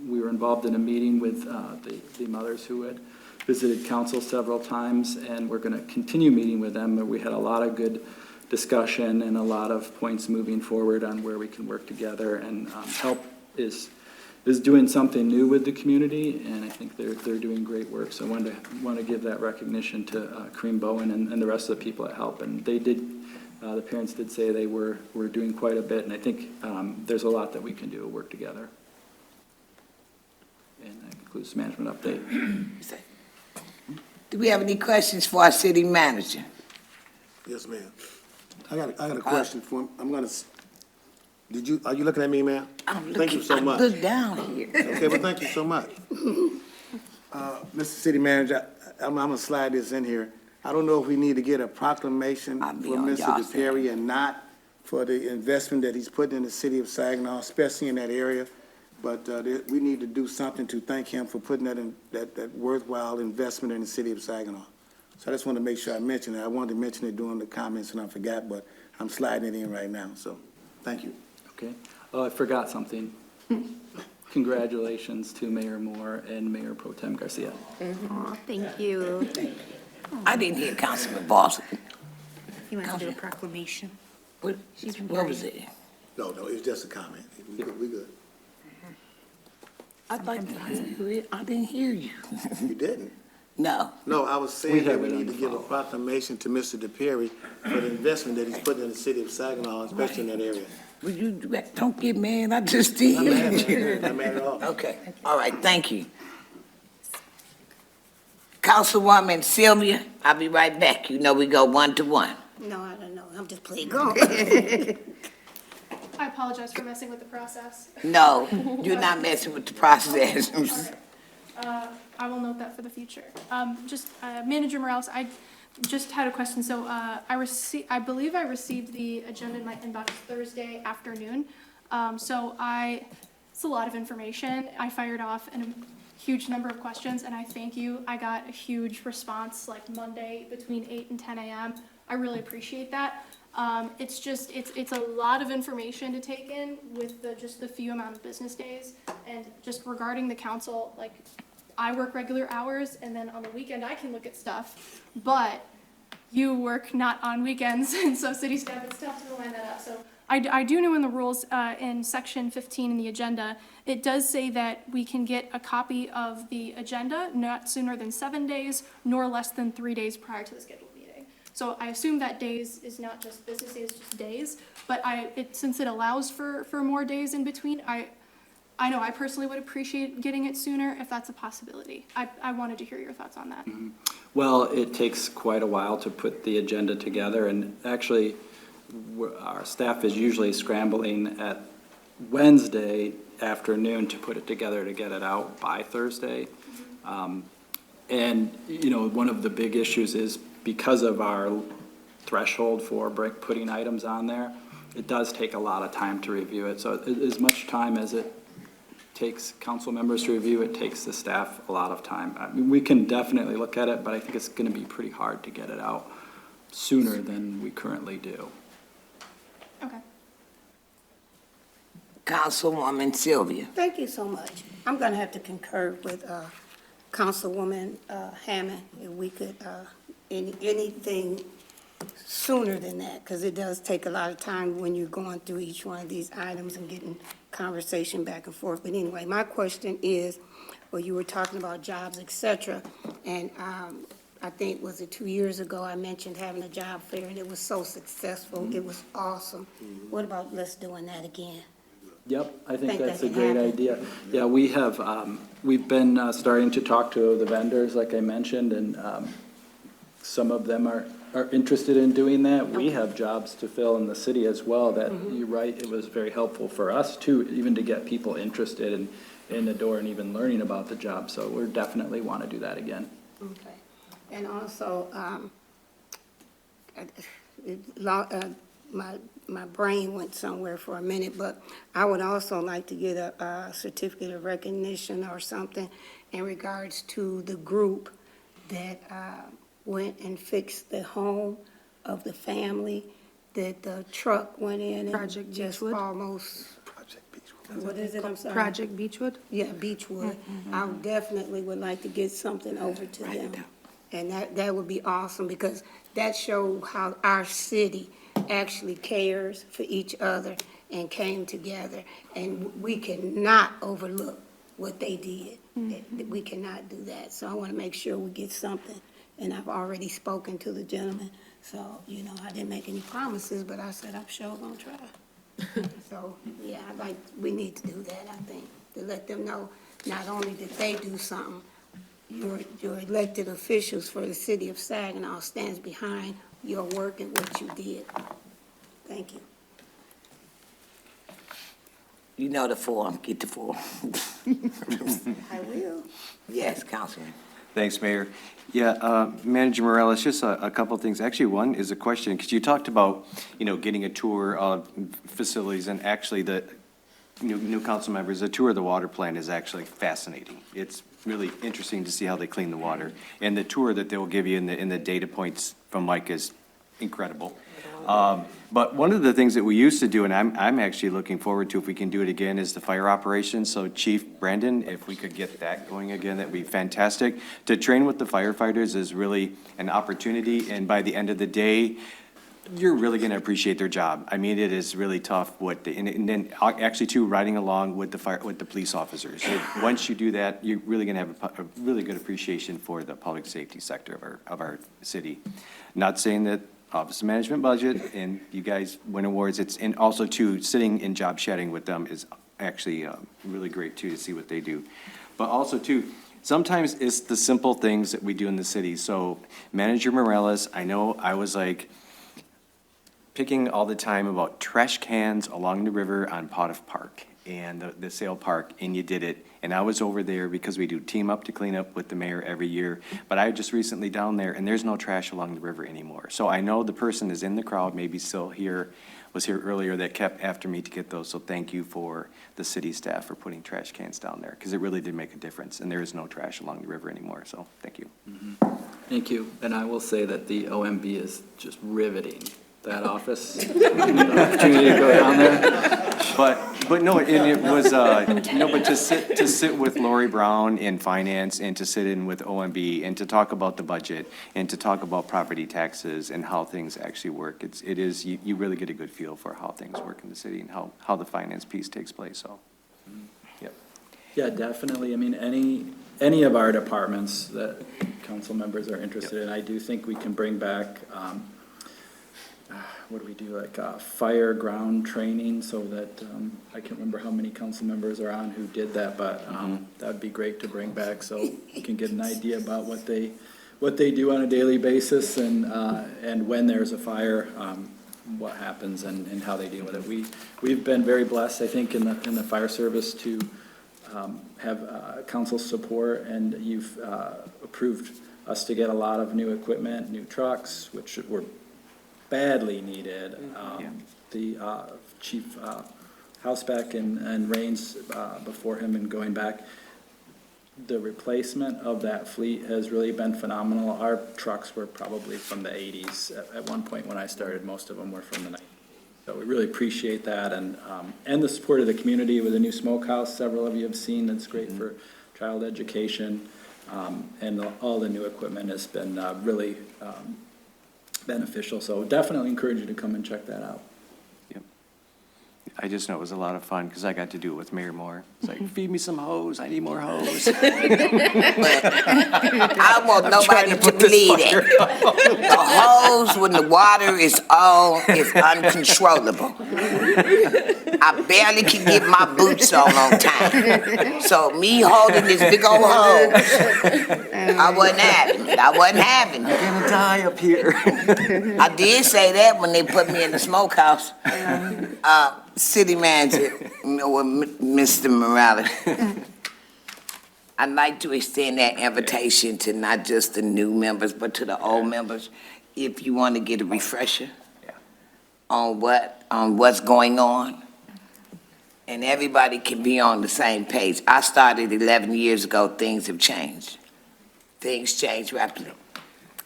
We were involved in a meeting with the mothers who had visited council several times, and we're going to continue meeting with them. We had a lot of good discussion and a lot of points moving forward on where we can work together. And HELP is doing something new with the community, and I think they're doing great work. So I want to give that recognition to Kareem Bowen and the rest of the people at HELP. And they did. The parents did say they were doing quite a bit, and I think there's a lot that we can do to work together. And that concludes the management update. Do we have any questions for our city manager? Yes, ma'am. I got a question for him. Are you looking at me, ma'am? Thank you so much. I look down here. Okay, well, thank you so much. Mr. City Manager, I'm gonna slide this in here. I don't know if we need to get a proclamation for Mr. DePerry and not for the investment that he's putting in the city of Saginaw, especially in that area. But we need to do something to thank him for putting that worthwhile investment in the city of Saginaw. So I just want to make sure I mention it. I wanted to mention it during the comments and I forgot, but I'm sliding it in right now. So thank you. Okay. Oh, I forgot something. Congratulations to Mayor Moore and Mayor Pro Tem Garcia. Aw, thank you. I didn't hear Councilman Boston. You want to do a proclamation? What was it? No, it was just a comment. We good. I'd like to hear it. I didn't hear you. You didn't? No. No, I was saying that we need to give a proclamation to Mr. DePerry for the investment that he's putting in the city of Saginaw, especially in that area. Well, you don't get mad. I just did. I'm mad, not mad at all. Okay. All right. Thank you. Councilwoman Sylvia, I'll be right back. You know we go 1-to-1. No, I don't know. I'm just playing. Go. I I apologize for messing with the process. No, you're not messing with the process. I will note that for the future. Manager Morales, I just had a question. So I believe I received the agenda in my inbox Thursday afternoon. It's a lot of information. I fired off a huge number of questions, and I thank you. I got a huge response like Monday between 8 and 10 a.m. I really appreciate that. It's a lot of information to take in with just the few amount of business days. And just regarding the council, like, I work regular hours, and then on the weekend I can look at stuff, but you work not on weekends, and so city staff, it's tough to line that up. So I do know in the rules, in section 15 in the agenda, it does say that we can get a copy of the agenda not sooner than 7 days, nor less than 3 days prior to the scheduled meeting. So I assume that days is not just business days, just days, but since it allows for more days in between, I know I personally would appreciate getting it sooner if that's a possibility. I wanted to hear your thoughts on that. Well, it takes quite a while to put the agenda together, and actually, our staff is usually scrambling at Wednesday afternoon to put it together to get it out by Thursday. And, one of the big issues is because of our threshold for putting items on there, it does take a lot of time to review it. So as much time as it takes council members to review, it takes the staff a lot of time. I mean, we can definitely look at it, but I think it's going to be pretty hard to get it out sooner than we currently do. Okay. Councilwoman Sylvia. Thank you so much. I'm going to have to concur with Councilwoman Hammond. If we could, anything sooner than that, because it does take a lot of time when you're going through each one of these items and getting conversation back and forth. But anyway, my question is, well, you were talking about jobs, et cetera, and I think, was it 2 years ago, I mentioned having a job fair, and it was so successful. It was awesome. What about let's doing that again? Yep, I think Think that's that a can great happen. idea. Yeah, we've been starting to talk to the vendors, like I mentioned, and some of them are interested in doing that. We have jobs to fill in the city as well that, you're right, it was very helpful for us too, even to get people interested in the door and even learning about the job. So we definitely want to do that again. Okay. And also, my brain went somewhere for a minute, but I would also like to get a certificate of recognition or something in regards to the group that went and fixed the home of the family, that the truck went in and Project just Beechwood? almost. What is it, I'm sorry? Project Beechwood? Yeah, Beechwood. I definitely would like to get something over to them. And that would be awesome, because that showed how our city actually cares for each other and came together. And we cannot overlook what they did. We cannot do that. So I want to make sure we get something. And I've already spoken to the gentleman. So, I didn't make any promises, but I said I'm sure gonna try. So, yeah, we need to do that, I think, to let them know not only did they do something, your elected officials for the city of Saginaw stands behind your work and what you did. Thank you. You know the form, get the form. I will. Yes, Councilman. Thanks, Mayor. Yeah, Manager Morales, just a couple of things. Actually, one is a question, because you talked about, getting a tour of facilities, and actually the new council members, a tour of the water plant is actually fascinating. It's really interesting to see how they clean the water. And the tour that they'll give you in the data points from Mike is incredible. But one of the things that we used to do, and I'm actually looking forward to if we can do it again, is the fire operations. So Chief Brandon, if we could get that going again, that'd be fantastic. To train with the firefighters is really an opportunity, and by the end of the day, you're really going to appreciate their job. I mean, it is really tough and then actually too, riding along with the police officers. Once you do that, you're really going to have a really good appreciation for the public safety sector of our city. Not saying that Office of Management Budget and you guys win awards, and also too, sitting in job chatting with them is actually really great too, to see what they do. But also too, sometimes it's the simple things that we do in the city. So Manager Morales, I know I was like, picking all the time about trash cans along the river on Potiff Park and the Sail Park, and you did it. And I was over there because we do Team Up to Clean Up with the mayor every year. But I was just recently down there, and there's no trash along the river anymore. So I know the person is in the crowd, maybe still here, was here earlier, that kept after me to get those. So thank you for the city staff for putting trash cans down there, because it really did make a difference, and there is no trash along the river anymore. So thank you. Thank you. And I will say that the OMB is just riveting, that office. The opportunity to go down there. But no, and it was, no, but to sit with Lori Brown in finance and to sit in with OMB and to talk about the budget and to talk about property taxes and how things actually work, you really get a good feel for how things work in the city and how the finance piece takes place, so. Yep. Yeah, definitely. I mean, any of our departments that council members are interested in, I do think we can bring back, what do we do, like fire ground training, so that, I can't remember how many council members are on who did that, but that'd be great to bring back, so we can get an idea about what they do on a daily basis, and when there's a fire, what happens and how they deal with it. We've been very blessed, I think, in the fire service to have council support, and you've approved us to get a lot of new equipment, new trucks, which were badly needed. The Chief Houseback and Rains before him and going back, the replacement of that fleet has really been phenomenal. Our trucks were probably from the 80s. At one point when I started, most of them were from the 90s. So we really appreciate that, and the support of the community with a new smokehouse. Several of you have seen, that's great for child education, and all the new equipment has been really beneficial. So definitely encourage you to come and check that out. Yep. I just know it was a lot of fun because I got to do it with Mayor Moore. It's like, feed me some hose. I need more hose. I want nobody to believe it. The hose, when the water is uncontrollable. I barely can get my boots on time. So me holding this big old hose, I wasn't having it. I'm gonna die up here. I did say that when they put me in the smokehouse. City manager, Mr. Morales. I'd like to extend that invitation to not just the new members, but to the old members. If you want to get a refresher on what's going on, and everybody can be on the same page. I started 11 years ago. Things have changed. Things change rapidly.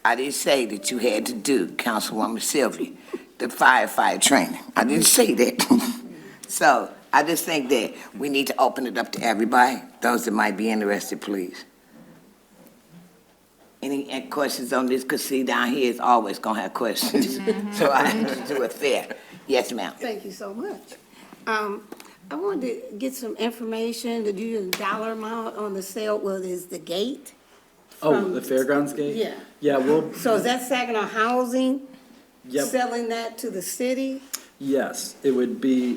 I didn't say that you had to do, Councilwoman Sylvia, the firefighter training. I didn't say that. So I just think that we need to open it up to everybody. Those that might be interested, please. Any questions on this? Because see, down here is always going to have questions. So I have to do it fair. Yes, ma'am. Thank you so much. I wanted to get some information, to do the dollar amount on the sale, well, is the gate? Oh, the fairgrounds gate? Yeah. Yeah, well. So is that Saginaw Housing? Yep. Selling that to the city? Yes, it would be,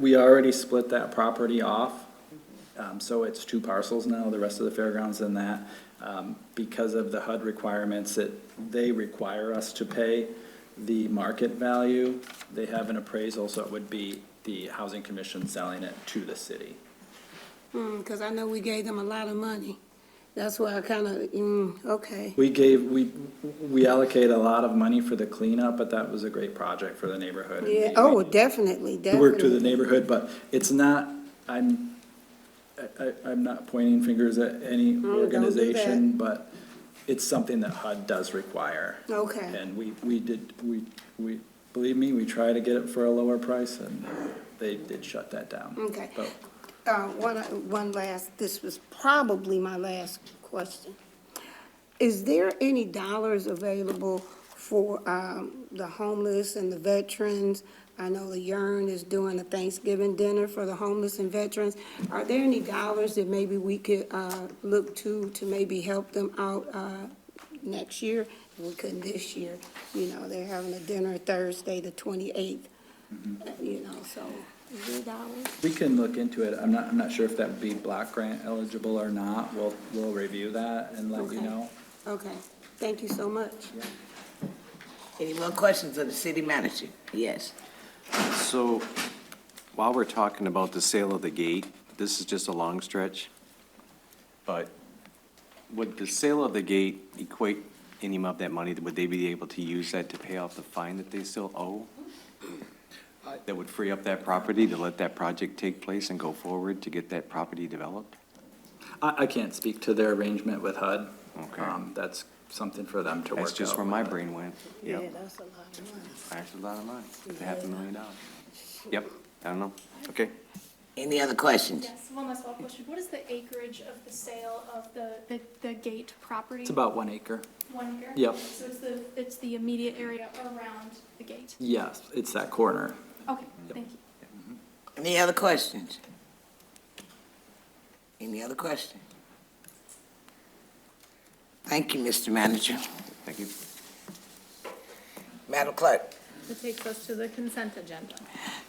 we already split that property off, so it's 2 parcels now, the rest of the fairgrounds and that. Because of the HUD requirements, they require us to pay the market value. They have an appraisal, so it would be the Housing Commission selling it to the city. Because I know we gave them a lot of money. That's why I kind of, okay. We allocate a lot of money for the cleanup, but that was a great project for the neighborhood. Yeah, oh, definitely, To work to the definitely. neighborhood, but it's not, I'm not pointing fingers at any don't do organization, but it's something that HUD does require. Okay. And we believe me, we try to get it for a lower price, and they did shut that down. Okay. But One last, this was probably my last question. Is there any dollars available for the homeless and the veterans? I know the Yearn is doing a Thanksgiving dinner for the homeless and veterans. Are there any dollars that maybe we could look to maybe help them out next year? We couldn't this year. You know, they're having a dinner Thursday, the 28th, you know, so. Is there dollars? we can look into it. I'm not sure if that would be block grant eligible or not. We'll review that and let you know. Okay, thank you so much. Any more questions of the city manager? Yes. So while we're talking about the sale of the gate, this is just a long stretch, but would the sale of the gate equate any of that money? Would they be able to use that to pay off the fine that they still owe? That would free up that property to let that project take place and go forward to get that property developed? I can't speak to their arrangement with HUD. Okay. That's something for them to work out. That's just where my brain went. Yeah, Yep. that's a lot of money. That's a lot of money. $500,000. Yep, I don't know. Okay. Any other questions? Yes, one last follow-up question. What is the acreage of the sale of the gate property? It's about 1 acre. 1 acre? Yep. So it's the immediate area around the gate? Yes, it's that corner. Okay, thank you. Any other questions? Any other questions? Thank you, Mr. Manager. Thank you. Madam Clerk. That takes us to the consent agenda.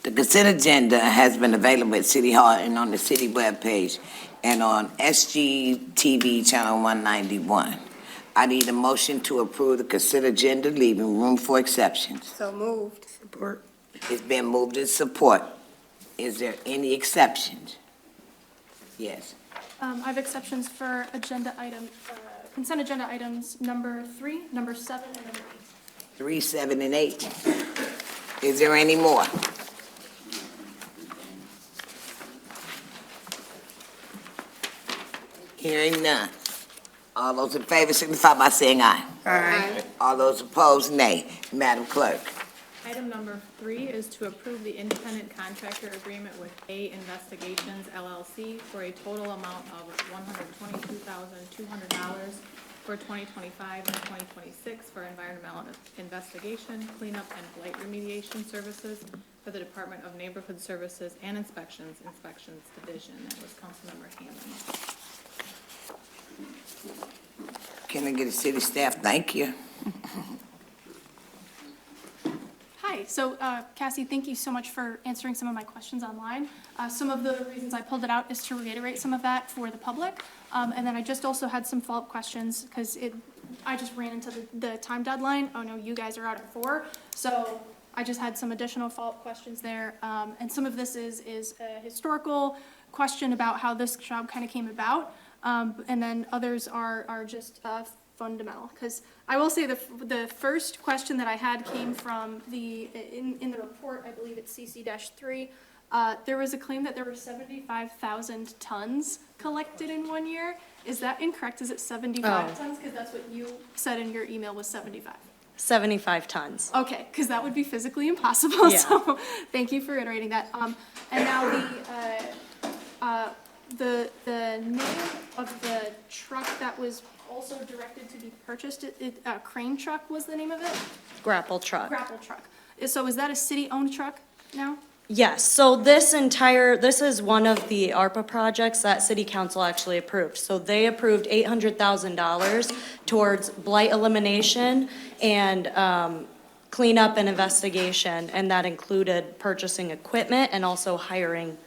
The consent agenda has been available at City Hall and on the city webpage and on SGTV Channel 191. I need a motion to approve the consent agenda, leaving room for exceptions. So moved. Support. It's been moved in support. Is there any exceptions? Yes. I have exceptions for consent agenda items number 3, number 7, and number 8. 3, 7, and 8. Is there any more? Hearing none. All those in favor signify by saying aye. Aye. All those opposed, nay. Madam Clerk. Item number 3 is to approve the independent contractor agreement with A Investigations LLC for a total amount of $122,200 for 2025 and 2026 for environmental investigation, cleanup, and blight remediation services for the Department of Neighborhood Services and Inspections Division. That was Councilmember Hammond. Can I get a city staff? Thank you. Hi, so Cassie, thank you so much for answering some of my questions online. Some of the reasons I pulled it out is to reiterate some of that for the public. And then I just also had some follow-up questions because I just ran into the time deadline. Oh no, you guys are out at 4. So I just had some additional follow-up questions there. And some of this is a historical question about how this job kind of came about. And then others are just fundamental, because I will say the first question that I had came from in the report, I believe it's CC-3, there was a claim that there were 75,000 tons collected in 1 year. Is that incorrect? Is it 75 tons? Because that's what you said in your email was 75. 75 tons. Okay, because that would be physically impossible, Yeah. so thank you for reiterating that. And now the name of the truck that was also directed to be purchased, crane truck was the name of it? Grapple truck. Grapple truck. So is that a city-owned truck now? Yes, so this is one of the ARPA projects that City Council actually approved. So they approved $800,000 towards blight elimination and cleanup and investigation, and that included purchasing equipment and also hiring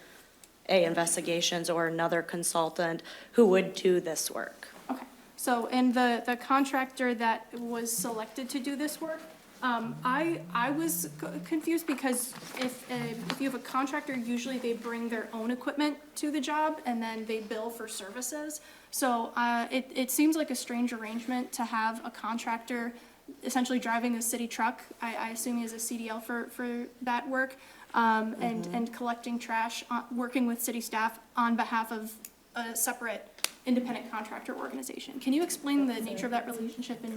investigations or another consultant who would do this work. Okay, so and the contractor that was selected to do this work, I was confused because if you have a contractor, usually they bring their own equipment to the job and then they bill for services. So it seems like a strange arrangement to have a contractor essentially driving a city truck. I assume he has a CDL for that work. And collecting trash, working with city staff on behalf of a separate independent contractor organization. Can you explain the nature of that relationship and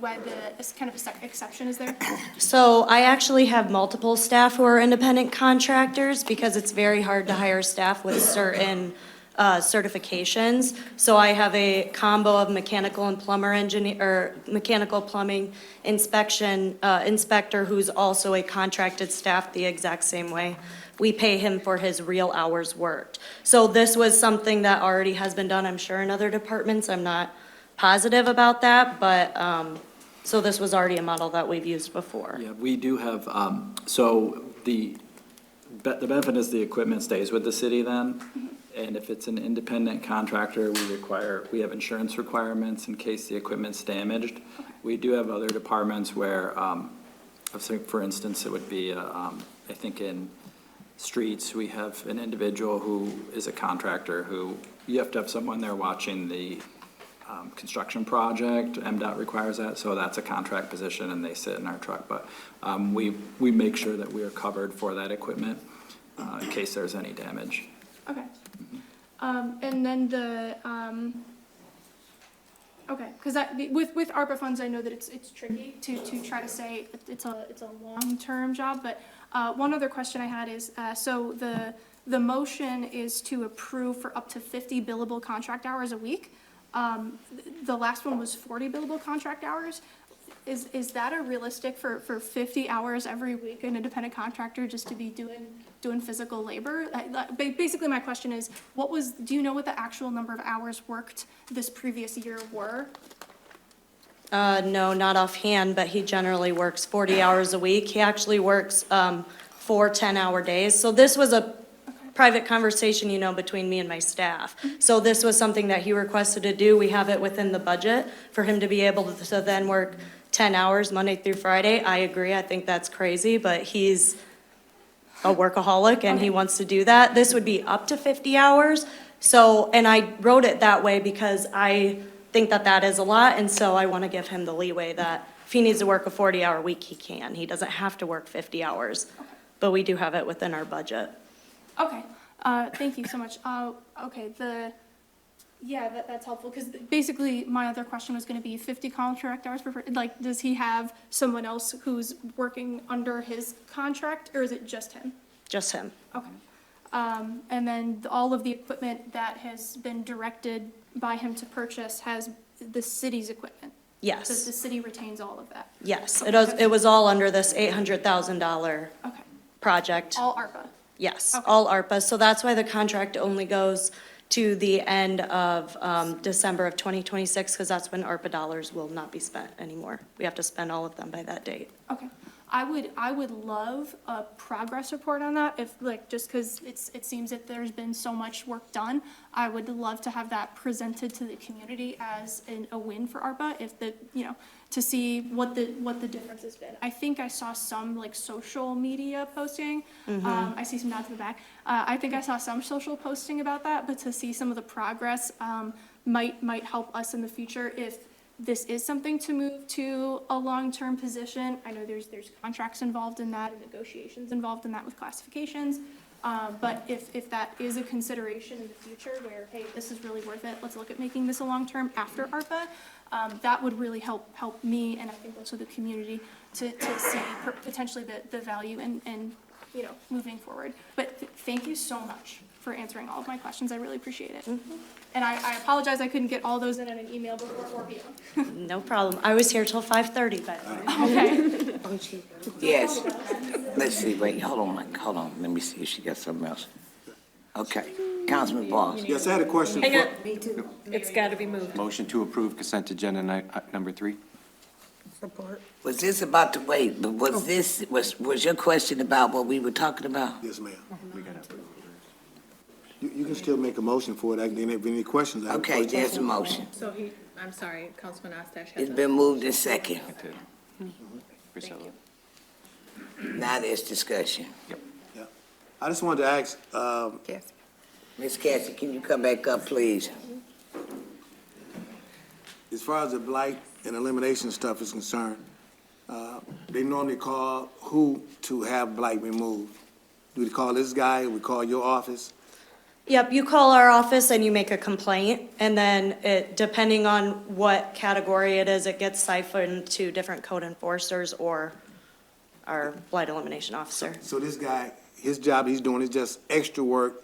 why this kind of exception is there? So I actually have multiple staff who are independent contractors because it's very hard to hire staff with certain certifications. So I have a combo of mechanical and plumber engineer, or mechanical plumbing inspector who's also a contracted staff the exact same way. We pay him for his real hours worked. So this was something that already has been done, I'm sure, in other departments. I'm not positive about that, but so this was already a model that we've used before. Yeah, we do have, so the benefit is the equipment stays with the city then. And if it's an independent contractor, we have insurance requirements in case the equipment's damaged. We do have other departments where, for instance, it would be, I think in streets, we have an individual who is a contractor who, you have to have someone there watching the construction project. MDOT requires that, so that's a contract position and they sit in our truck. But we make sure that we are covered for that equipment in case there's any damage. Okay. And then okay, because with ARPA funds, I know that it's tricky to try to say it's a long-term job, but one other question I had is, so the motion is to approve for up to 50 billable contract hours a week. The last one was 40 billable contract hours. Is that a realistic for 50 hours every week, an independent contractor just to be doing physical labor? Basically, my question is, do you know what the actual number of hours worked this previous year were? No, not offhand, but he generally works 40 hours a week. He actually works 4 10-hour days. So this was a private conversation, you know, between me and my staff. So this was something that he requested to do. We have it within the budget for him to be able to then work 10 hours Monday through Friday. I agree. I think that's crazy, but he's a workaholic and he wants to do that. This would be up to 50 hours. So, and I wrote it that way because I think that that is a lot. And so I want to give him the leeway that if he needs to work a 40-hour week, he can. He doesn't have to work 50 hours, but we do have it within our budget. Okay, thank you so much. Okay, that's helpful, because basically my other question was gonna be 50 contract hours for, like, does he have someone else who's working under his contract, or is it just him? Just him. Okay. And then all of the equipment that has been directed by him to purchase has the city's equipment? Yes. So the city retains all of that? Yes, Okay. it was all under this $800,000 Okay, project. all ARPA? Yes, Okay. all ARPA. So that's why the contract only goes to the end of December of 2026, because that's when ARPA dollars will not be spent anymore. We have to spend all of them by that date. Okay, I would love a progress report on that, if, like, just because it seems that there's been so much work done. I would love to have that presented to the community as a win for ARPA, if to see what the difference has been. I think I saw some, like, social media posting. I see some nods in the back. I think I saw some social posting about that, but to see some of the progress might help us in the future if this is something to move to a long-term position. I know there's contracts involved in that and negotiations involved in that with classifications. But if that is a consideration in the future where, hey, this is really worth it, let's look at making this a long-term after ARPA, that would really help me and I think also the community to see potentially the value in moving forward. But thank you so much for answering all of my questions. I really appreciate it. And I apologize I couldn't get all those in an email before 4 p.m. No problem. I was here till 5:30, by the way. Okay. Yes. Let's see, wait, hold on. Let me see if she got something else. Okay, Councilman Boss. Yes, I had a question. Hang on. Me too. It's got to be moved. Motion to approve consent agenda number 3. Support. Was this about to wait, but was your question about what we were talking about? Yes, ma'am. You can still make a motion for it. If any questions, I have a Okay, question. there's a motion. So I'm sorry, Councilman Ostash It's has been moved in second. Priscilla. Now there's discussion. Yeah. I just wanted to ask, Yes. Ms. Cassie, can you come back up, please? as far as the blight and elimination stuff is concerned, they normally call who to have blight removed? Do we call this guy, or we call your office? Yep, you call our office and you make a complaint, and then depending on what category it is, it gets siphoned to different code enforcers or our blight elimination officer. So this guy, his job he's doing is just extra work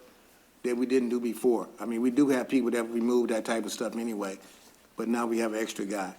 that we didn't do before. I mean, we do have people that remove that type of stuff anyway, but now we have an extra guy.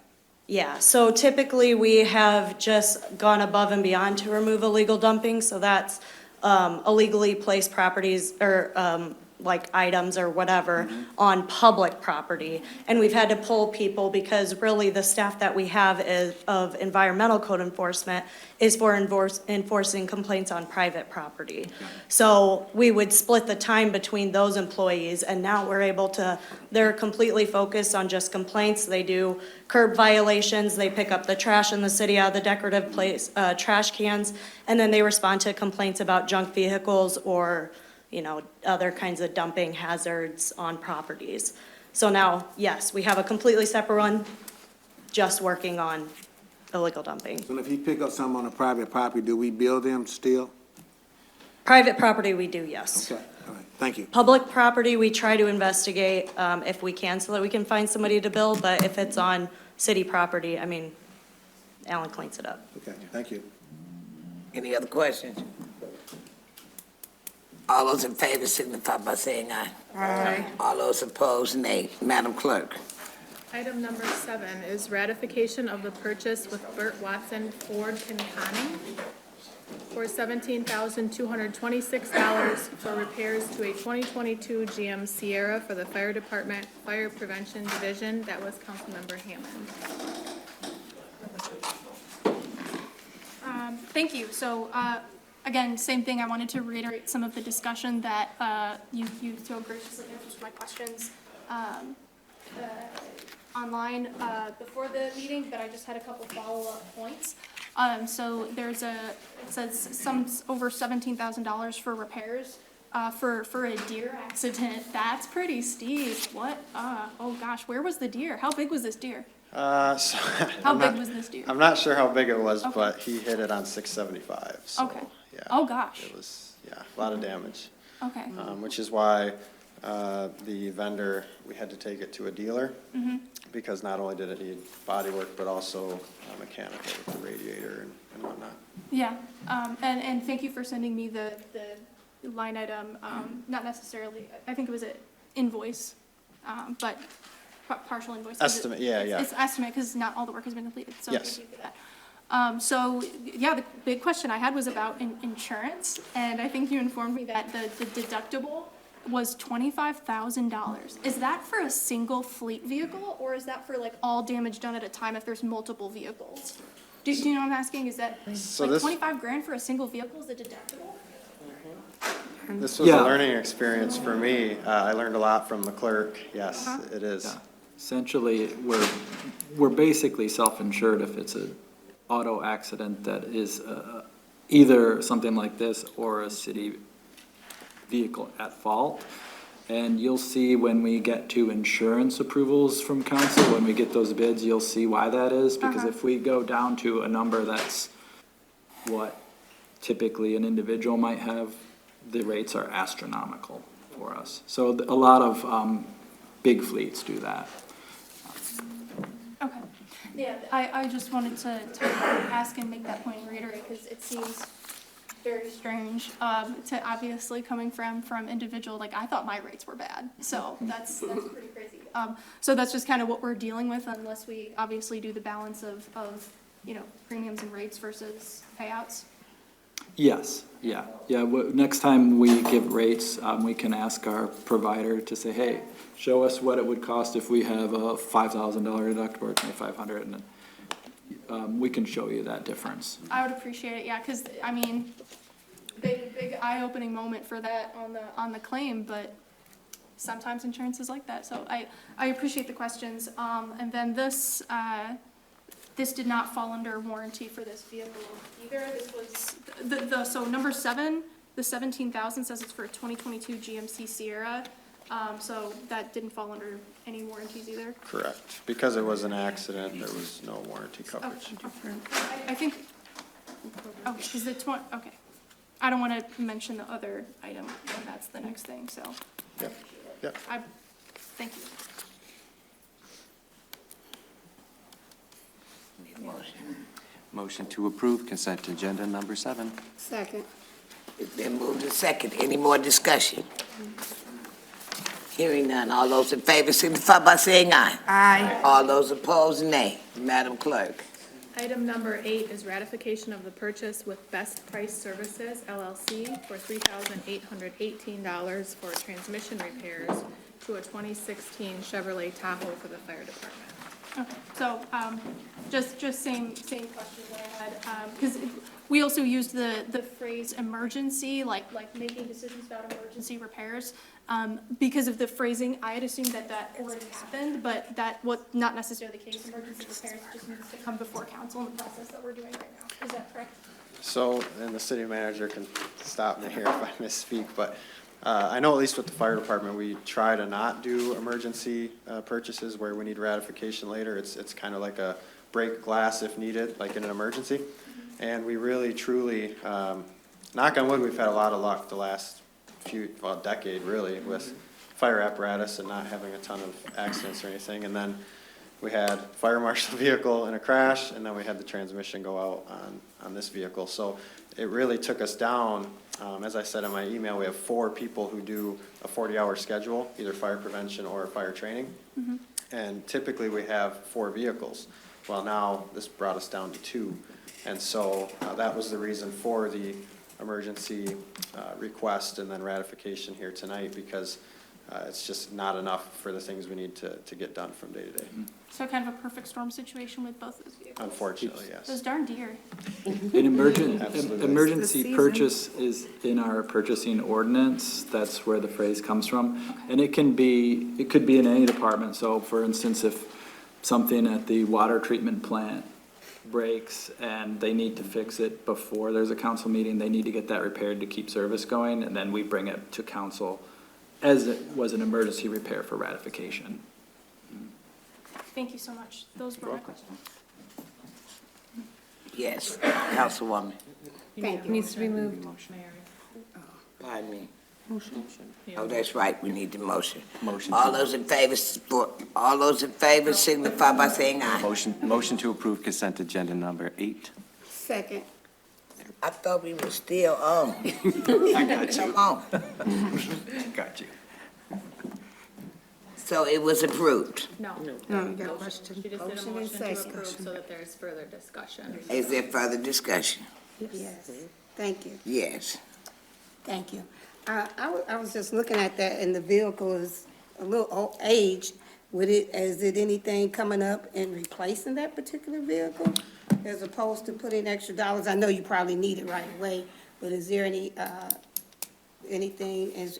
Yeah, so typically we have just gone above and beyond to remove illegal dumping, so that's illegally placed properties or like items or whatever on public property. And we've had to pull people because really the staff that we have of environmental code enforcement is for enforcing complaints on private property. So we would split the time between those employees, and now we're able to, they're completely focused on just complaints. They do curb violations, they pick up the trash in the city out of the decorative place, trash cans, and then they respond to complaints about junk vehicles or, you know, other kinds of dumping hazards on properties. So now, yes, we have a completely separate one, just working on illegal dumping. So if you pick up something on a private property, do we bill them still? Private property, we do, yes. Okay, all right, thank you. Public property, we try to investigate if we can, so that we can find somebody to bill, but if it's on city property, I mean, Alan cleans it up. Okay, thank you. Any other questions? All those in favor signify by saying aye. Aye. All those opposed, nay. Madam Clerk. Item number 7 is ratification of the purchase with Burt Watson Ford Conconning for $17,226 for repairs to a 2022 GM Sierra for the Fire Department Fire Prevention Division. That was Councilmember Hammond. Thank you. So, again, same thing. I wanted to reiterate some of the discussion that you so graciously answered my questions online before the meeting, but I just had a couple follow-up points. So it says over $17,000 for repairs for a deer accident. That's pretty steep. What? Oh gosh, where was the deer? How big was this deer? How big was this deer? I'm not sure how big it was, Okay. but he hit it on 675. So, Okay. yeah, Oh gosh. it was, a lot of damage. Okay. Which is why the vendor, we had to take it to a dealer Mhm. because not only did it need body work, but also mechanical with the radiator and whatnot. Yeah, and thank you for sending me the line item, not necessarily, I think it was an invoice, but partial invoice. Estimate, yeah. It's estimate, because not all the work has been completed, so Yes. thank you for that. So, yeah, the big question I had was about insurance, and I think you informed me that the deductible was $25,000. Is that for a single fleet vehicle, or is that for like all damage done at a time if there's multiple vehicles? Do you know what I'm asking? Is that So like this- 25 grand for a single vehicle is the deductible? This was Yeah. a learning experience for me. I learned a lot from the clerk. Yes, it is. Yeah. Essentially, we're basically self-insured if it's an auto accident that is either something like this or a city vehicle at fault. And you'll see when we get to insurance approvals from council, when we get those bids, you'll see why that is. Because if we go down to a number that's what typically an individual might have, the rates are astronomical for us. So a lot of big fleets do that. Okay. Yeah, I just wanted to ask and make that point and reiterate, because it seems very strange to obviously coming from individual, like I thought my rates were bad, so that's pretty crazy. So that's just kind of what we're dealing with unless we obviously do the balance of premiums and rates versus payouts. Yes, yeah. Next time we give rates, we can ask our provider to say, hey, show us what it would cost if we have a $5,000 deductible or $2,500, and we can show you that difference. I would appreciate it, yeah, because, I mean, big eye-opening moment for that on the claim, but sometimes insurance is like that, so I appreciate the questions. And then this did not fall under warranty for this vehicle either. This was, so number 7, the 17,000 says it's for a 2022 GMC Sierra, so that didn't fall under any warranties either. Correct. Because it was an accident, there was no warranty coverage. I think, oh, is it okay. I don't want to mention the other item, and that's the next thing, so. Yep. Thank you. Motion to approve consent agenda number 7. Second. It's been moved to second. Any more discussion? Hearing none. All those in favor signify by saying aye. Aye. All those opposed, nay. Madam Clerk. Item number 8 is ratification of the purchase with Best Price Services LLC for $3,818 for transmission repairs to a 2016 Chevrolet Tahoe for the fire department. Okay, so, just same question that I had, because we also used the phrase emergency, like making decisions about emergency repairs. Because of the phrasing, I had assumed that already happened, but that was not necessarily the case. Emergency repairs just needs to come before council in the process that we're doing right now. Is that correct? So, and the city manager can stop me here if I misspeak, but I know at least with the fire department, we try to not do emergency purchases where we need ratification later. It's kind of like a break glass if needed, like in an emergency. And we really, truly, knock on wood, we've had a lot of luck the last decade really, with fire apparatus and not having a ton of accidents or anything. And then we had fire marshal vehicle in a crash, and then we had the transmission go out on this vehicle. So it really took us down. As I said in my email, we have 4 people who do a 40-hour schedule, either fire prevention or fire training. Mm-hmm. And typically we have 4 vehicles. Well, now this brought us down to 2. And so that was the reason for the emergency request and then ratification here tonight, because it's just not enough for the things we need to get done from day to day. So kind of a perfect storm situation with both those vehicles. Unfortunately, yes. Those darn deer. An Absolutely. emergency purchase is in our purchasing ordinance. That's where the phrase comes from. And it could be in any department. So for instance, if something at the water treatment plant breaks and they need to fix it before there's a council meeting, they need to get that repaired to keep service going, and then we bring it to council as it was an emergency repair for ratification. Thank you so much. Those were my questions. Yes, Councilwoman. Thank you. Needs to be moved. Pardon me. Motion. Oh, that's right, we need the motion. Motion All to- those in favor, signify by saying aye. Motion to approve consent agenda number 8. Second. I thought we were still on. I got you. Come on. Got you. So it was approved. No. No, you got a question. She just did a Motion and motion to second. approve so that there's further discussion. Is there further discussion? Yes, thank you. Yes. Thank you. I was just looking at that, and the vehicle is a little old age. Is it anything coming up in replacing that particular vehicle? As opposed to putting extra dollars? I know you probably need it right away, but is there anything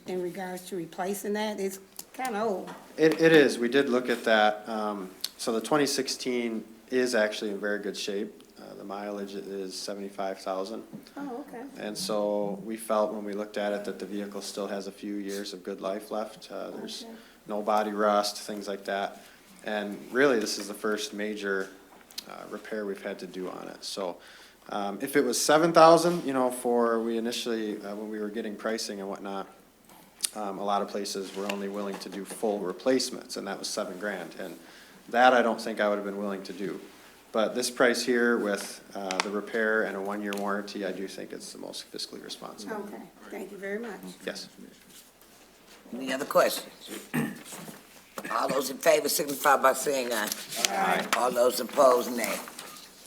in regards to replacing that? It's kind of old. It is. We did look at that. So the 2016 is actually in very good shape. The mileage is 75,000. Oh, okay. And so we felt when we looked at it that the vehicle still has a few years of good life left. There's no body rust, things like that. And really, this is the first major repair we've had to do on it. So if it was 7,000, we initially, when we were getting pricing and whatnot, a lot of places were only willing to do full replacements, and that was $7,000. And that I don't think I would have been willing to do. But this price here with the repair and a 1-year warranty, I do think it's the most fiscally responsible. Okay, thank you very much. Yes. Any other questions? All those in favor signify by saying aye. Aye. All those opposed, nay.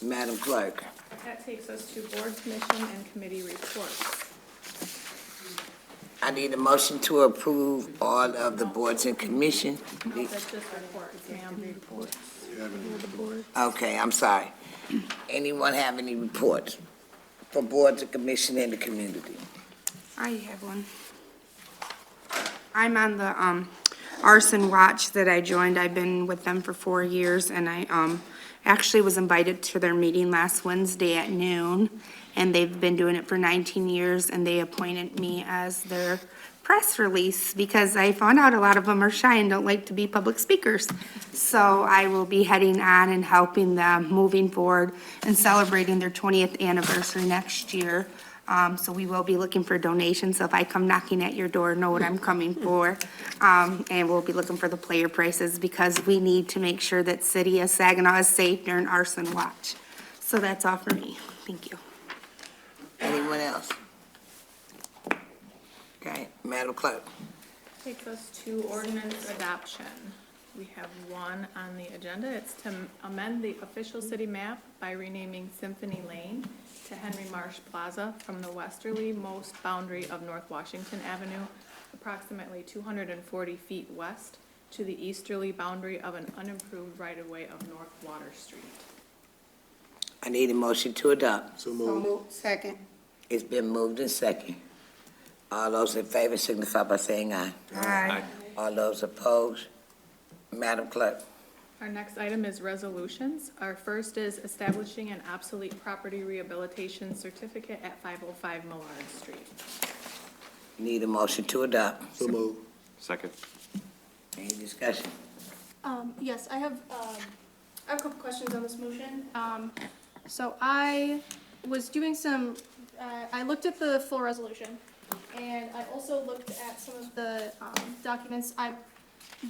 Madam Clerk. That takes us to board, commission, and committee reports. I need a motion to approve all of the boards and commission. That's just reports, ma'am. Okay, I'm sorry. Anyone have any reports for boards and commission and the community? I have one. I'm on the arson watch that I joined. I've been with them for 4 years, and I actually was invited to their meeting last Wednesday at noon, and they've been doing it for 19 years, and they appointed me as their press release because I found out a lot of them are shy and don't like to be public speakers. So I will be heading on and helping them moving forward and celebrating their 20th anniversary next year. So we will be looking for donations. So if I come knocking at your door, know what I'm coming for. And we'll be looking for the player prices because we need to make sure that City of Saginaw is safe during arson watch. So that's all for me. Thank you. Anyone else? Okay, Madam Clerk. Takes us to ordinance adoption. We have one on the agenda. It's to amend the official city map by renaming Symphony Lane to Henry Marsh Plaza from the westerly-most boundary of North Washington Avenue, approximately 240 feet west, to the easterly boundary of an unimproved right-of-way of North Water Street. I need a motion to adopt. So moved. Second. It's been moved and second. All those in favor signify by saying aye. Aye. All those opposed? Madam Clerk. Our next item is resolutions. Our first is establishing an obsolete property rehabilitation certificate at 505 Millard Street. Need a motion to adopt. So moved. Second. Any discussion? Yes, I have a couple questions on this motion. So I was doing some, I looked at the full resolution, and I also looked at some of the documents. I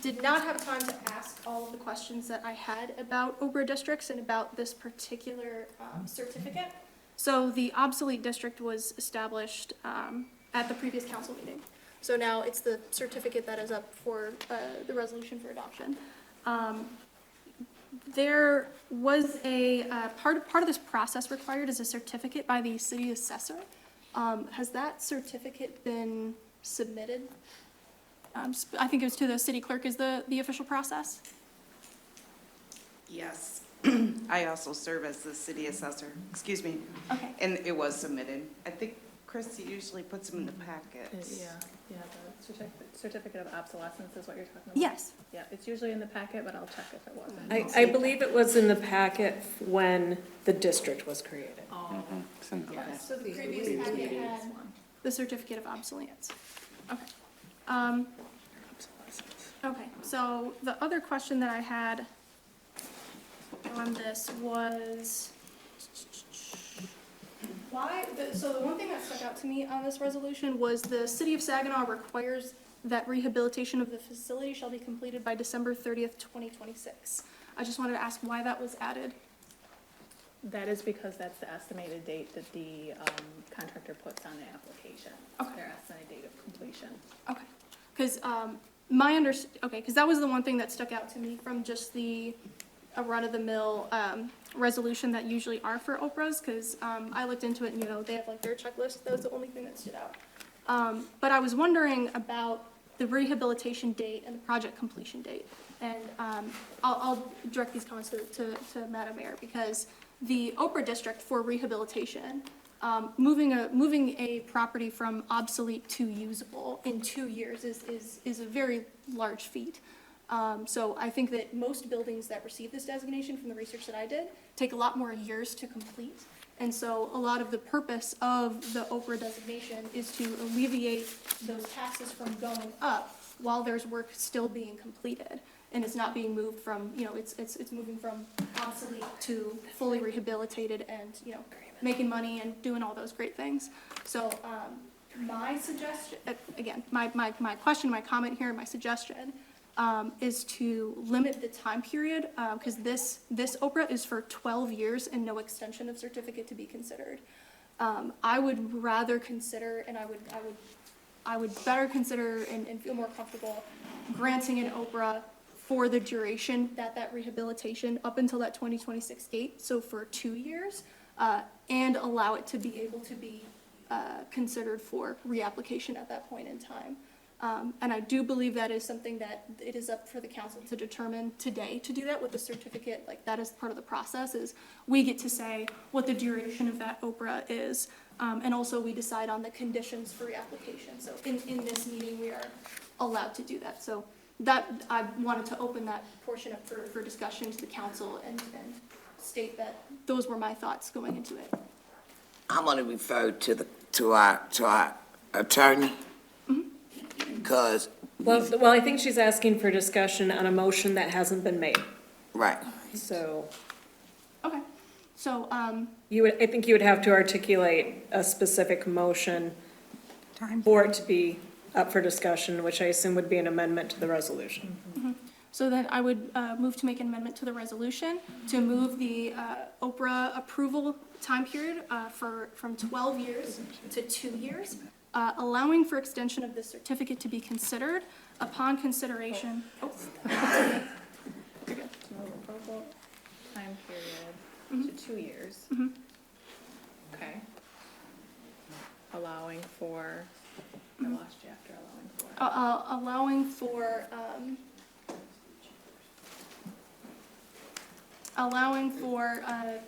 did not have time to ask all of the questions that I had about OBRA districts and about this particular certificate. So the obsolete district was established at the previous council meeting. So now it's the certificate that is up for the resolution for adoption. There was a part of this process required is a certificate by the city assessor. Has that certificate been submitted? I think it was to the city clerk is the official process. Yes. I also serve as the city assessor, excuse me. Okay. And it was submitted. I think Christy usually puts them in the packets. Yeah, the certificate of obsolescence is what you're talking about? Yes. Yeah, it's usually in the packet, but I'll check if it wasn't. I believe it was in the packet when the district was created. Oh, Yeah, so the previous packet had the certificate of obsolescence. Okay. Okay, so the other question that I had on this was so the one thing that stuck out to me on this resolution was the city of Saginaw requires that rehabilitation of the facility shall be completed by December 30th, 2026. I just wanted to ask why that was added. That is because that's the estimated date that the contractor puts on the application. Okay. Their estimated date of completion. Okay, because because that was the one thing that stuck out to me from just a run-of-the-mill resolution that usually are for Oprahs, because I looked into it and, they have like their checklist. That was the only thing that stood out. But I was wondering about the rehabilitation date and the project completion date. And I'll direct these comments to Madam Mayor, because the Oprah district for rehabilitation, moving a property from obsolete to usable in 2 years is a very large feat. So I think that most buildings that receive this designation, from the research that I did, take a lot more years to complete. And so a lot of the purpose of the Oprah designation is to alleviate those taxes from going up while there's work still being completed. And it's not being moved from, it's moving from obsolete to fully rehabilitated and, making money and doing all those great things. So my suggestion, again, my question, my comment here, my suggestion is to limit the time period, because this Oprah is for 12 years and no extension of certificate to be considered. I would rather consider, and I would better consider and feel more comfortable granting an Oprah for the duration that rehabilitation up until that 2026 date, so for 2 years, and allow it to be able to be considered for reapplication at that point in time. And I do believe that is something that it is up for the council to determine today to do that with the certificate. Like, that is part of the process, is we get to say what the duration of that Oprah is. And also we decide on the conditions for reapplication. So in this meeting, we are allowed to do that. So that, I wanted to open that portion up for discussion to the council and state that those were my thoughts going into it. I'm going to refer to our attorney, because. Well, I think she's asking for discussion on a motion that hasn't been made. Right. So. Okay, so, I think you would have to articulate a specific motion for it to be up for discussion, which I assume would be an amendment to the resolution. mm-hmm. So then I would move to make an amendment to the resolution to move the Oprah approval time period from 12 years to 2 years, allowing for extension of the certificate to be considered upon consideration. time period to 2 years. Okay. Allowing for, I lost you after allowing for,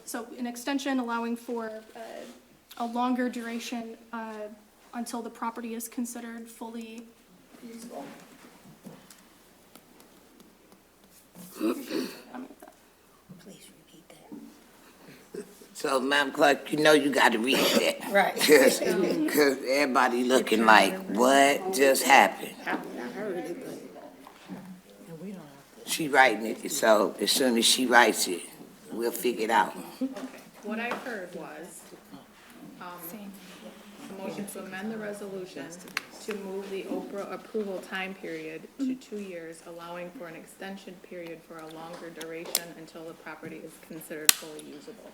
so an extension allowing for a longer duration until the property is considered fully usable. Please repeat that. So, Madam Clerk, you know you gotta read that. Right. Cause everybody looking like, what just happened? I heard it, but. She writing it, so as soon as she writes it, we'll figure it out. Okay, what I heard was, a motion to amend the resolution to move the Oprah approval time period to 2 years, allowing for an extension period for a longer duration until the property is considered fully usable.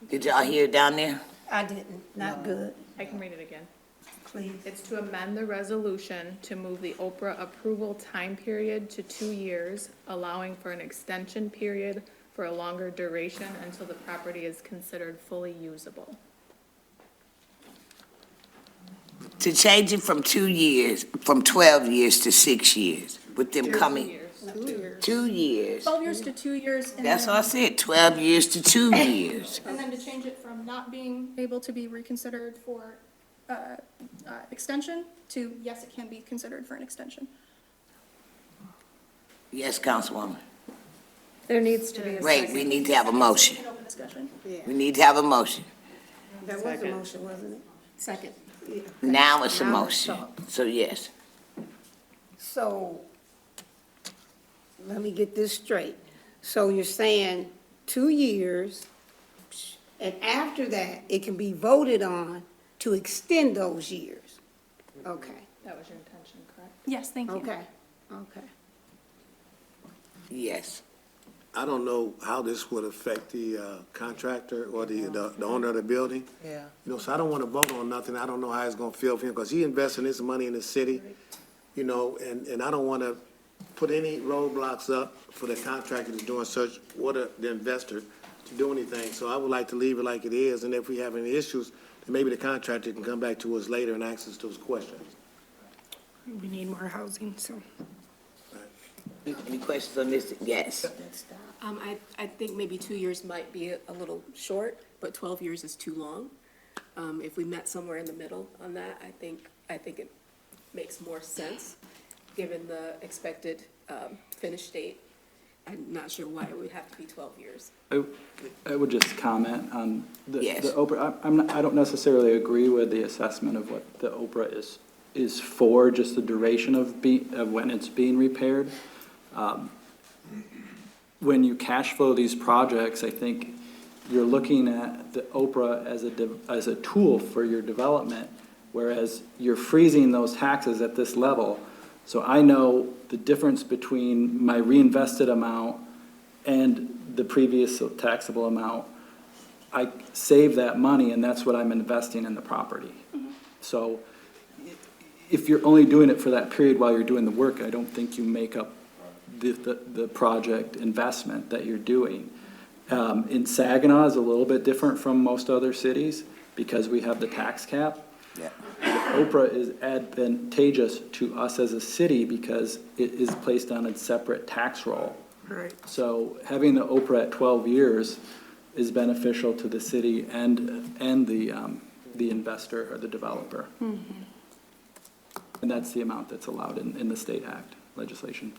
Did y'all hear it down there? I didn't, not good. I can read it again. Please. It's to amend the resolution to move the Oprah approval time period to 2 years, allowing for an extension period for a longer duration until the property is considered fully usable. To change it from 2 years, from 12 years to 6 years, with them coming. 2 years. 2 years. 12 years to 2 years. And That's then- what I said, 12 years to 2 years. And then to change it from not being able to be reconsidered for extension to, yes, it can be considered for an extension. Yes, Councilwoman. There needs to be a Wait, second. we need to have a motion. An open discussion. We need to have a motion. That was a motion, wasn't it? Second. Yeah. Now it's a Now motion. talk. So yes. So, let me get this straight. So you're saying 2 years, and after that, it can be voted on to extend those years? Okay, That was your intention, correct? Yes, thank you. okay, okay. Yes. I don't know how this would affect the contractor or the owner of the building. Yeah. You know, so I don't want to vote on nothing. I don't know how it's going to feel for him, because he investing his money in the city, you know, and I don't want to put any roadblocks up for the contractor that's doing search or the investor to do anything. So I would like to leave it like it is, and if we have any issues, then maybe the contractor can come back to us later and ask us those questions. We need more housing, so. Any questions on this? Yes. I think maybe 2 years might be a little short, but 12 years is too long. If we met somewhere in the middle on that, I think it makes more sense, given the expected finish date. I'm not sure why it would have to be 12 years. I would just comment on the Yes. Oprah. I don't necessarily agree with the assessment of what the Oprah is for, just the duration of when it's being repaired. When you cash flow these projects, I think you're looking at the Oprah as a tool for your development, whereas you're freezing those taxes at this level. So I know the difference between my reinvested amount and the previous taxable amount. I save that money, and that's what I'm investing in the property. So if you're only doing it for that period while you're doing the work, I don't think you make up the project investment that you're doing. In Saginaw is a little bit different from most other cities because we have the tax cap. Yeah. Oprah is advantageous to us as a city because it is placed on a separate tax roll. Right. So having the Oprah at 12 years is beneficial to the city and the investor or the developer. And that's the amount that's allowed in the state act legislation.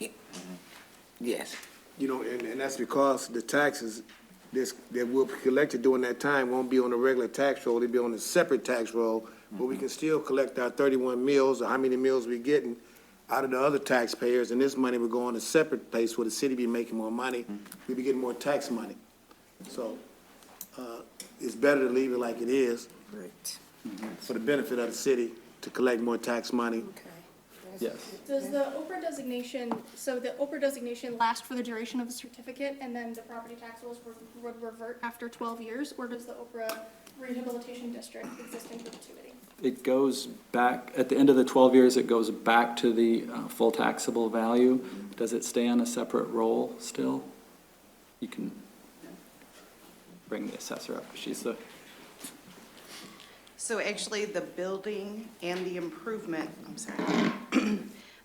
Yes. You know, and that's because the taxes that will be collected during that time won't be on the regular tax roll, they'll be on a separate tax roll, but we can still collect our 31 mills, or how many mills we're getting out of the other taxpayers, and this money will go on a separate place where the city be making more money, we'll be getting more tax money. So, it's better to leave it like it is. Right. For the benefit of the city, to collect more tax money. Yes. Does the Oprah designation, so the Oprah designation last for the duration of the certificate and then the property tax rolls would revert after 12 years? Or does the Oprah Rehabilitation District exist in perpetuity? It goes back, at the end of the 12 years, it goes back to the full taxable value. Does it stay on a separate roll still? you can bring the assessor up. She's the, So actually, the building and the improvement, I'm sorry.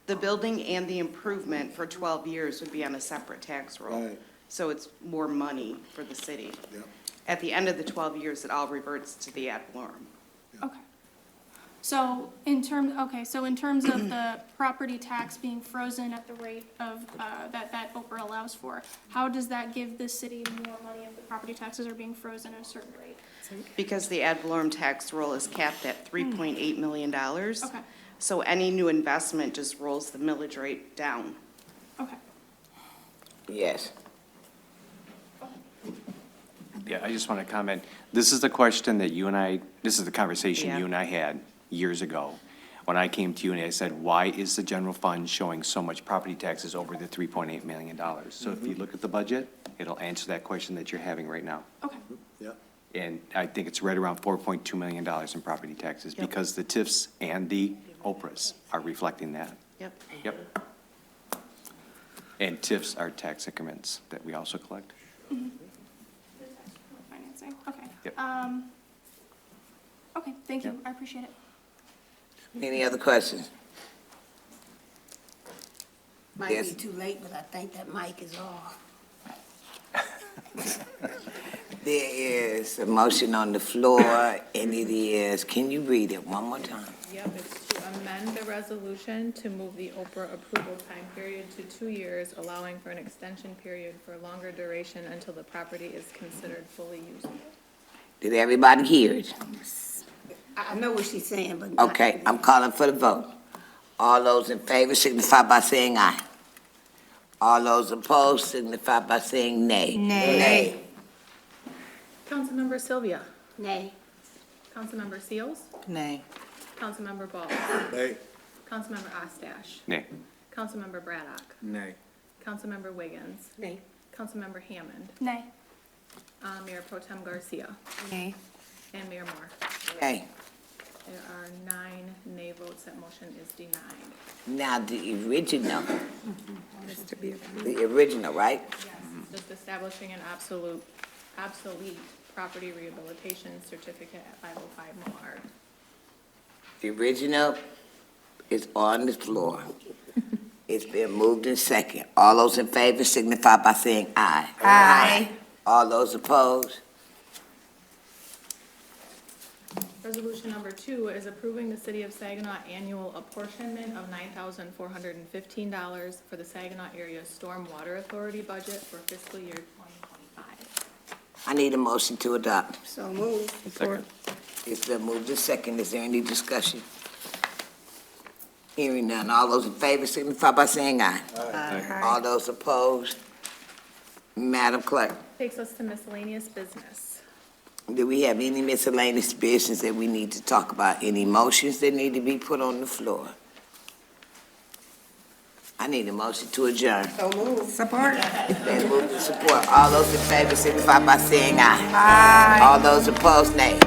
The building and the improvement for 12 years would be on a separate tax roll. Right. So it's more money for the city. Yep. At the end of the 12 years, it all reverts to the ad valorem. Okay. So in terms of the property tax being frozen at the rate of, that Oprah allows for, how does that give the city more money if the property taxes are being frozen at a certain rate? Because the ad valorem tax roll is capped at $3.8 million. Okay, So any new investment just rolls the millage rate down. okay. Yes. Yeah, I just want to comment. This is the question that this is the conversation Yeah. you and I had years ago. When I came to you and I said, why is the general fund showing so much property taxes over the $3.8 million? So if you look at the budget, it'll answer that question that you're having right now. Okay. Yep. And I think it's right around $4.2 million in property taxes because the TIFs and the Oprahs are reflecting that. Yep. Yep. And TIFs are tax increments that we also collect. Financing, okay. Yep. Okay, thank you, Yep. I appreciate it. Any other questions? Might Yes. be too late, but I think that mic is off. There is a motion on the floor, and it is, can you read it one more time? Yep, it's to amend the resolution to move the Oprah approval time period to 2 years, allowing for an extension period for longer duration until the property is considered fully usable. Did everybody hear it? I know what she's saying, but. Okay, I'm calling for the vote. All those in favor signify by saying aye. All those opposed signify by saying nay. Nay. Councilmember Sylvia. Nay. Councilmember Seals. Nay. Councilmember Ball. Nay. Councilmember Ostash. Nay. Councilmember Braddock. Nay. Councilmember Wiggins. Nay. Councilmember Hammond. Nay. Mayor Pro Tem Garcia. Nay. And Mayor Moore. Nay. There are 9 nay votes. That motion is denied. Now, the original, right? Yes, just establishing an obsolete property rehabilitation certificate at 505 Mollard. The original is on the floor. It's been moved in second. All those in favor signify by saying aye. Aye. All those opposed? Resolution number 2 is approving the City of Saginaw annual apportionment of $9,415 for the Saginaw Area Storm Water Authority budget for fiscal year 2025. I need a motion to adopt. So moved. Second. It's been moved in second. Is there any discussion? Hearing none. All those in favor signify by saying aye. Aye. All those opposed? Madam Clerk, Takes us to miscellaneous business. do we have any miscellaneous business that we need to talk about? Any motions that need to be put on the floor? I need a motion to adjourn. So moved. Support. It's been moved to support. All those in favor signify by saying aye. Aye. All those opposed, nay.